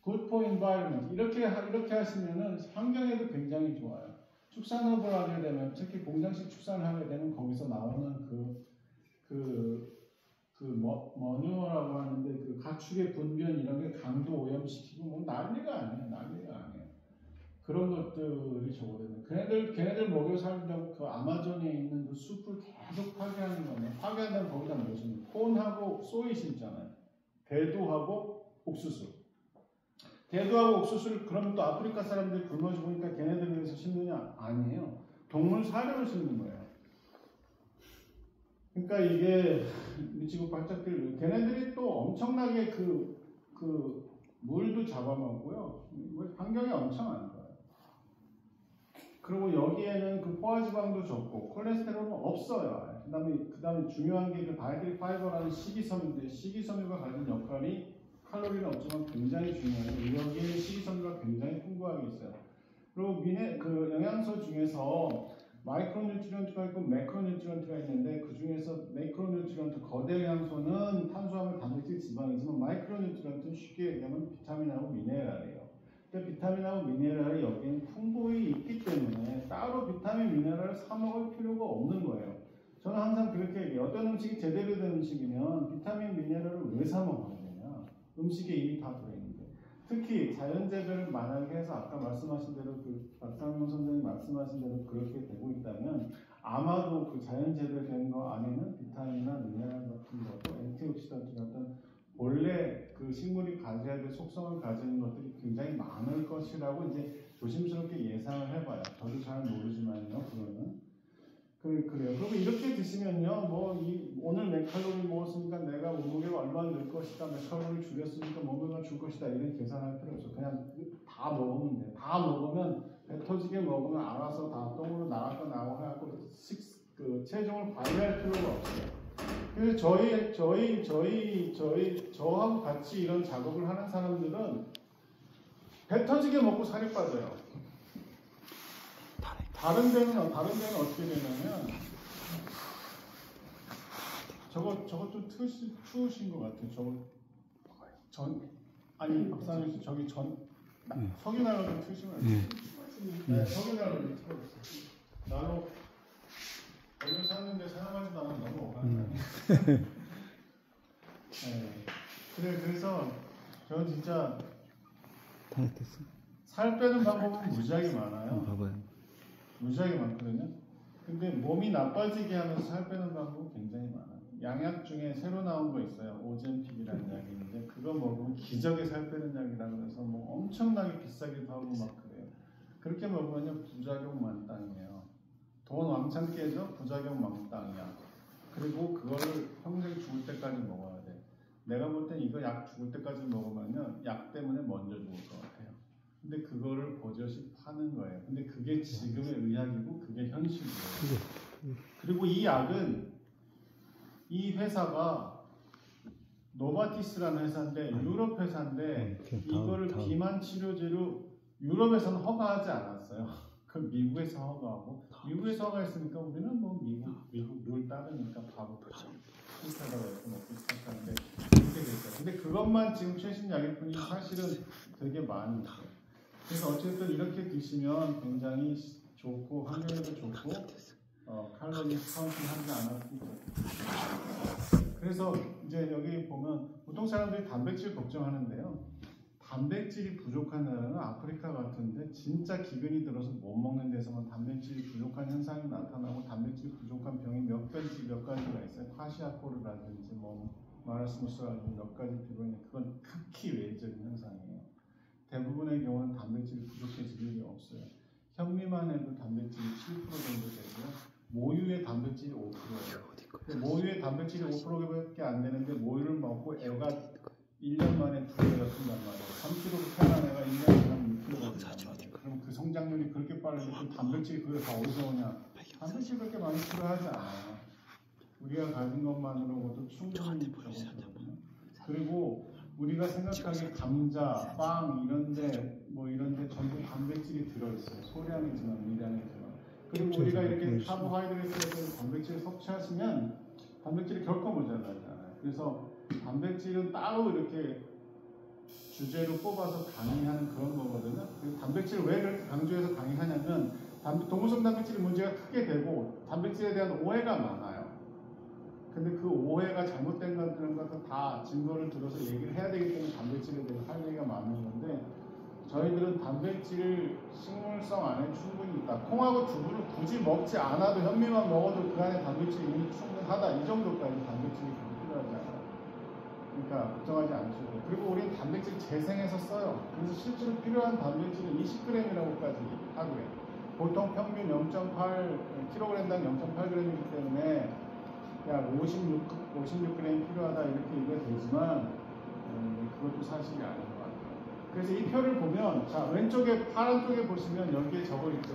[SPEAKER 1] Good for environment 이렇게 하시면은 환경에도 굉장히 좋아요. 축산업을 하게 되면 특히 공장식 축산을 하게 되면 거기서 나오는 머뉴어라고 하는데 그 가축의 분변 이런 게 강도 오염시키고 뭐 난리가 아니에요. 그런 것들이 적어되는. 걔네들 먹여 살려고 그 아마존에 있는 그 숲을 계속 파괴하는 거네. 파괴한다면 거기다 뭐 심는? 콘하고 소이 심잖아요. 대두하고 옥수수. 대두하고 옥수수를 그러면 또 아프리카 사람들이 굶어 죽으니까 걔네들 위해서 심느냐? 아니에요. 동물 사료를 심는 거예요. 그러니까 이게 미치고 발작 뛰고 걔네들이 또 엄청나게 그 물도 잡아먹고요. 환경이 엄청 안 좋아요. 그리고 여기에는 그 포화지방도 적고 콜레스테롤은 없어요. 그다음에 중요한 게 그 다이어트리 파이버라는 식이섬유인데 식이섬유가 가진 역할이 칼로리는 없지만 굉장히 중요해요. 여기에는 식이섬유가 굉장히 풍부하게 있어요. 그리고 그 영양소 중에서 마이크로뉴트리언트가 있고 매크로뉴트리언트가 있는데 그 중에서 매크로뉴트리언트 거대 영양소는 탄수화물, 단백질, 지방이지만 마이크로뉴트리언트는 쉽게 얘기하면 비타민하고 미네랄이에요. 근데 비타민하고 미네랄이 여기는 풍부히 있기 때문에 따로 비타민, 미네랄을 사 먹을 필요가 없는 거예요. 저는 항상 그렇게 얘기해요. 어떤 음식이 제대로 된 음식이면 비타민, 미네랄을 왜 사 먹어야 되냐? 음식에 이미 다 들어있는데. 특히 자연재배를 만약에 해서 아까 말씀하신 대로 그 박상용 선생님 말씀하신 대로 그렇게 되고 있다면 아마도 그 자연재배된 거 안에는 비타민이나 미네랄 같은 것도 엔티옥시던트 같은 원래 그 식물이 가져야 될 속성을 가지는 것들이 굉장히 많을 것이라고 이제 조심스럽게 예상을 해봐요. 저도 잘 모르지만요, 그거는. 그래요. 그러면 이렇게 드시면요, 오늘 몇 칼로리 먹었으니까 내가 몸무게가 얼마나 늘 것이다, 몇 칼로리 줄였으니까 몸무게가 줄 것이다, 이런 계산할 필요 없어. 그냥 다 먹으면 돼. 다 먹으면, 배 터지게 먹으면 알아서 다 똥으로 나갈 거 나오고 해갖고, 체중을 관리할 필요가 없어요. 그래서 저하고 같이 이런 작업을 하는 사람들은 배 터지게 먹고 살이 빠져요. 다른 데는 어떻게 되냐면, 저거 좀 추우신 것 같아요. 박상현 씨, 저기 석유난로 좀 트시면 네, 석유난로 좀 틀어주세요. 나로 오늘 샀는데 사용하지도 않으면 너무 억울하네. 네. 그래서 저는 진짜 살 빼는 방법은 무지하게 많아요.
[SPEAKER 2] 봐봐요.
[SPEAKER 1] 무지하게 많거든요. 근데 몸이 나빠지게 하면서 살 빼는 방법은 굉장히 많아요. 양약 중에 새로 나온 거 있어요. 오젠픽이라는 약이 있는데 그거 먹으면 기적의 살 빼는 약이라고 해서 뭐 엄청나게 비싸기도 하고 막 그래요. 그렇게 먹으면요 부작용 만땅이에요. 돈 왕창 깨져 부작용 만땅이야. 그리고 그거를 평생 죽을 때까지 먹어야 돼. 내가 볼 땐 이거 약 죽을 때까지 먹으면요 약 때문에 먼저 죽을 것 같아요. 근데 그거를 버젓이 파는 거예요. 근데 그게 지금의 의학이고 그게 현실이에요. 그리고 이 약은 이 회사가 노바티스라는 회사인데 유럽 회사인데 이거를 비만 치료제로 유럽에서는 허가하지 않았어요. 그 미국에서 허가하고 미국에서 허가했으니까 우리는 뭐 미국 룰 따르니까 바로 시작하다가 이렇게 먹고 시작하는데 그렇게 됐어요. 근데 그것만 지금 최신 약일 뿐이 사실은 되게 많이 있어요. 그래서 어쨌든 이렇게 드시면 굉장히 좋고 환경에도 좋고 칼로리 카운팅 하지 않았고 그래서 이제 여기 보면 보통 사람들이 단백질 걱정하는데요. 단백질이 부족한 나라는 아프리카 같은데 진짜 기근이 들어서 못 먹는 데서만 단백질이 부족한 현상이 나타나고 단백질 부족한 병이 몇 가지가 있어요. 콰시아코르라든지 마라스무스라든지 몇 가지 병이 그건 극히 외적인 현상이에요. 대부분의 경우는 단백질이 부족해질 일이 없어요. 현미만 해도 단백질이 7% 정도 되고요. 모유의 단백질이 5%예요. 모유의 단백질이 5%밖에 안 되는데 모유를 먹고 애가 1년 만에 2배가 큰단 말이에요. 3kg 태어난 애가 1년 지나면 6kg가 된단 말이에요. 그럼 그 성장률이 그렇게 빠른데 그 단백질이 그게 다 어디서 오냐? 단백질 그렇게 많이 필요하지 않아요. 우리가 가진 것만으로도 충분히 적거든요. 그리고 우리가 생각하기에 감자, 빵 이런데 전부 단백질이 들어있어요. 소량이지만 미량이지만. 그리고 우리가 이렇게 카보하이드레이트에서 단백질을 섭취하시면 단백질이 결코 모자라잖아요. 그래서 단백질은 따로 이렇게 주제로 뽑아서 강의하는 그런 거거든요. 단백질을 왜 그렇게 강조해서 강의하냐면 동물성 단백질이 문제가 크게 되고 단백질에 대한 오해가 많아요. 근데 그 오해가 잘못된 것들은 다 증거를 들어서 얘기를 해야 되기 때문에 단백질에 대해서 할 얘기가 많은 건데 저희들은 단백질 식물성 안에 충분히 있다. 콩하고 두부를 굳이 먹지 않아도 현미만 먹어도 그 안에 단백질이 이미 충분하다. 이 정도까지 단백질이 필요하지 않아요. 그러니까 걱정하지 않으셔도 돼요. 그리고 우리는 단백질 재생해서 써요. 그래서 실제로 필요한 단백질은 20g이라고까지 하고요. 보통 평균 0.8kg당 0.8g이기 때문에 약 56g 필요하다 이렇게 얘기가 되지만 그것도 사실이 아닌 것 같아요. 그래서 이 표를 보면 자 왼쪽에 파란 쪽에 보시면 여기에 적어 있죠.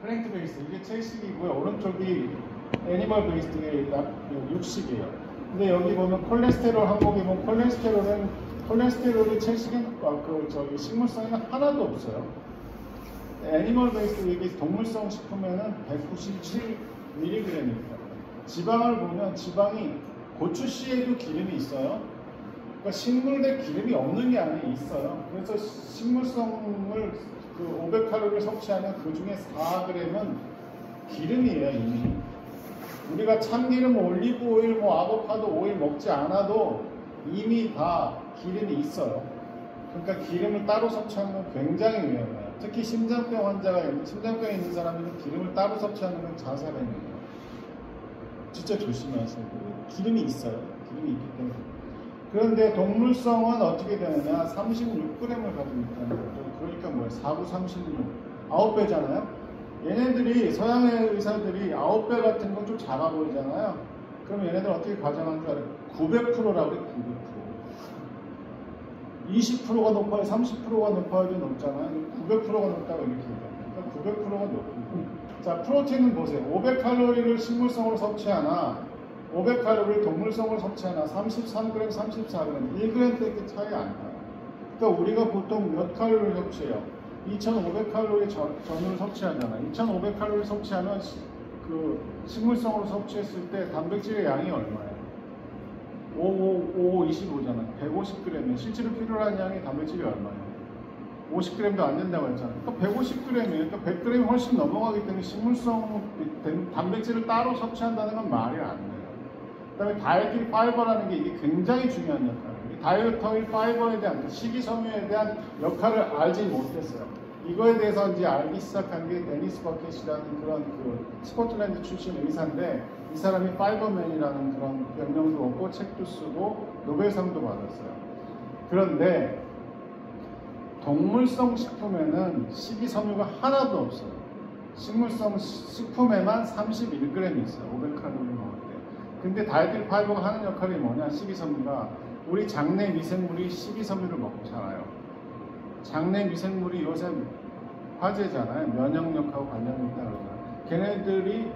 [SPEAKER 1] 플랭트 베이스 이게 채식이고요. 오른쪽이 애니멀 베이스의 육식이에요. 근데 여기 보면 콜레스테롤 항목에 보면 콜레스테롤이 채식인 식물성이 하나도 없어요. 애니멀 베이스 이게 동물성 식품에는 197mg입니다. 지방을 보면 지방이 고추씨에도 기름이 있어요. 그러니까 식물에 기름이 없는 게 아니라 있어요. 그래서 식물성을 500칼로리를 섭취하면 그 중에 4g은 기름이에요 이미. 우리가 참기름, 올리브 오일, 아보카도 오일 먹지 않아도 이미 다 기름이 있어요. 그러니까 기름을 따로 섭취하는 건 굉장히 위험해요. 특히 심장병 심장병이 있는 사람들은 기름을 따로 섭취하는 건 자살행위예요. 진짜 조심하세요. 기름이 있어요. 기름이 있기 때문에. 그런데 동물성은 어떻게 되느냐? 36g을 가지고 있다는 거죠. 그러니까 뭐예요? 4, 9, 36. 9배잖아요? 얘네들이, 서양의 의사들이 9배 같은 건 좀 작아 보이잖아요? 그럼 얘네들 어떻게 가정한 줄 알아요? 900%라고 해요, 900%. 20%가 높아요, 30%가 높아야도 높잖아요. 900%가 높다고 이렇게 얘기합니다. 그러니까 900%가 높습니다. 자, 프로틴은 보세요. 500칼로리를 식물성으로 섭취하나 500칼로리를 동물성으로 섭취하나 33g, 34g, 1g밖에 차이 안 나요. 그러니까 우리가 보통 몇 칼로리를 섭취해요? 2500칼로리 전후를 섭취하잖아요. 2500칼로리 섭취하면 식물성으로 섭취했을 때 단백질의 양이 얼마예요? 25잖아요. 150g이에요. 실제로 필요한 양의 단백질이 얼마예요? 50g도 안 된다고 했잖아요. 그러니까 150g이에요. 그러니까 100g이 훨씬 넘어가기 때문에 식물성 단백질을 따로 섭취한다는 건 말이 안 돼요. 그 다음에 다이어트리 파이버라는 게 이게 굉장히 중요한 역할이에요. 다이어트리 파이버에 대한 식이섬유에 대한 역할을 알지 못했어요. 이거에 대해서 이제 알기 시작한 게 데니스 버켓이라는 그런 스코틀랜드 출신 의사인데 이 사람이 파이버맨이라는 그런 별명도 얻고 책도 쓰고 노벨상도 받았어요. 그런데 동물성 식품에는 식이섬유가 하나도 없어요. 식물성 식품에만 31g 있어요. 500칼로리 먹을 때. 근데 다이어트리 파이버가 하는 역할이 뭐냐? 식이섬유가 우리 장내 미생물이 식이섬유를 먹고 살아요. 장내 미생물이 요새 화제잖아요. 면역력하고 관련이 있다고 그러잖아요. 걔네들이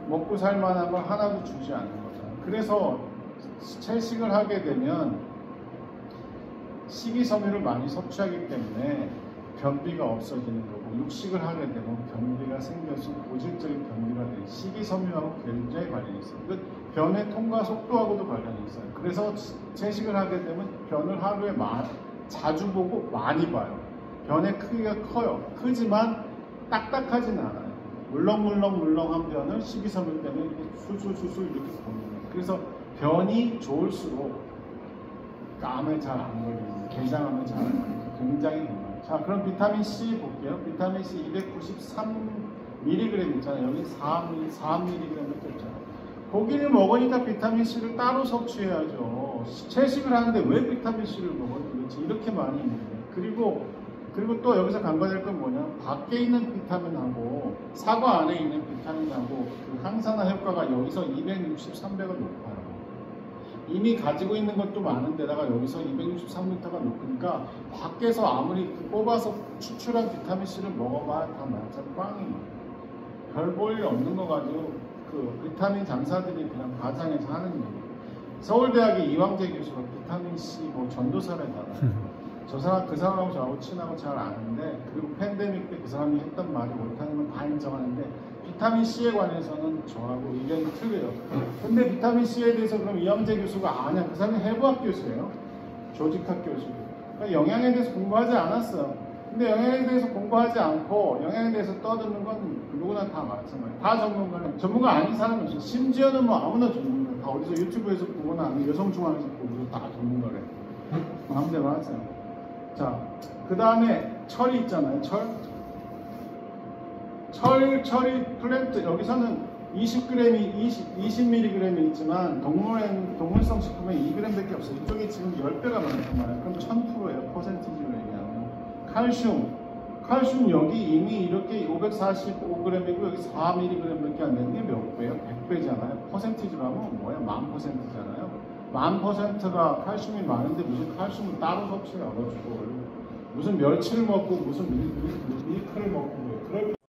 [SPEAKER 1] 먹고 살 만한 걸 하나도 주지 않는 거잖아요. 그래서 채식을 하게 되면 식이섬유를 많이 섭취하기 때문에 변비가 없어지는 거고, 육식을 하게 되면 변비가 생겨서 고질적인 변비가 돼요. 식이섬유하고 굉장히 관련이 있어요. 변의 통과 속도하고도 관련이 있어요. 그래서 채식을 하게 되면 변을 하루에 자주 보고 많이 봐요. 변의 크기가 커요. 크지만 딱딱하진 않아요. 물렁물렁한 변을 식이섬유 때문에 이렇게 술술술술 이렇게 보는 거예요. 그래서 변이 좋을수록 암에 잘 안 걸리고 대장암에 잘 안 걸리고 굉장히 건강해요. 자, 그럼 비타민 C 볼게요. 비타민 C 293mg 있잖아요. 여기 4mg밖에 없잖아요. 고기를 먹으니까 비타민 C를 따로 섭취해야죠. 채식을 하는데 왜 비타민 C를 먹어요? 도대체 이렇게 많이 있는데. 그리고 또 여기서 간과될 건 뭐냐? 밖에 있는 비타민하고 사과 안에 있는 비타민하고 그 항산화 효과가 여기서 263배가 높아요. 이미 가지고 있는 것도 많은데다가 여기서 263m가 높으니까 밖에서 아무리 뽑아서 추출한 비타민C를 먹어봐야 다 만찬 꽝이에요. 별 볼 일 없는 거 가지고 비타민 장사들이 그냥 과장해서 하는 얘기예요. 서울대학의 이왕재 교수가 비타민C 전도사래잖아요. 그 사람하고 저하고 친하고 잘 아는데, 그리고 팬데믹 때 그 사람이 했던 말이 옳다는 건 다 인정하는데 비타민C에 관해서는 저하고 의견이 틀려요. 근데 비타민C에 대해서 그럼 이왕재 교수가 아냐? 그 사람이 해부학 교수예요. 조직학 교수고. 그러니까 영양에 대해서 공부하지 않았어요. 근데 영양에 대해서 공부하지 않고 영양에 대해서 떠드는 건 누구나 다 마찬가지예요. 다 전문가는 전문가 아닌 사람이 없어요. 심지어는 아무나 전문가. 다 어디서 유튜브에서 보거나 아니면 여성중앙에서 보고 다 전문가래. 마음대로 하세요. 자, 그 다음에 철이 있잖아요. 철이 플랜트, 여기서는 20mg이 있지만 동물성 식품에 2g밖에 없어요. 이쪽에 지금 10배가 많단 말이에요. 그럼 1000%예요. 퍼센티지로 얘기하면. 칼슘 여기 이미 이렇게 545g이고 여기 4mg밖에 안 되는 게 몇 배예요? 100배잖아요. 퍼센티지로 하면 뭐야? 1000%잖아요. 1000%가 칼슘이 많은데 무슨 칼슘을 따로 섭취해 알아주고 무슨 멸치를 먹고 무슨 밀크를 먹고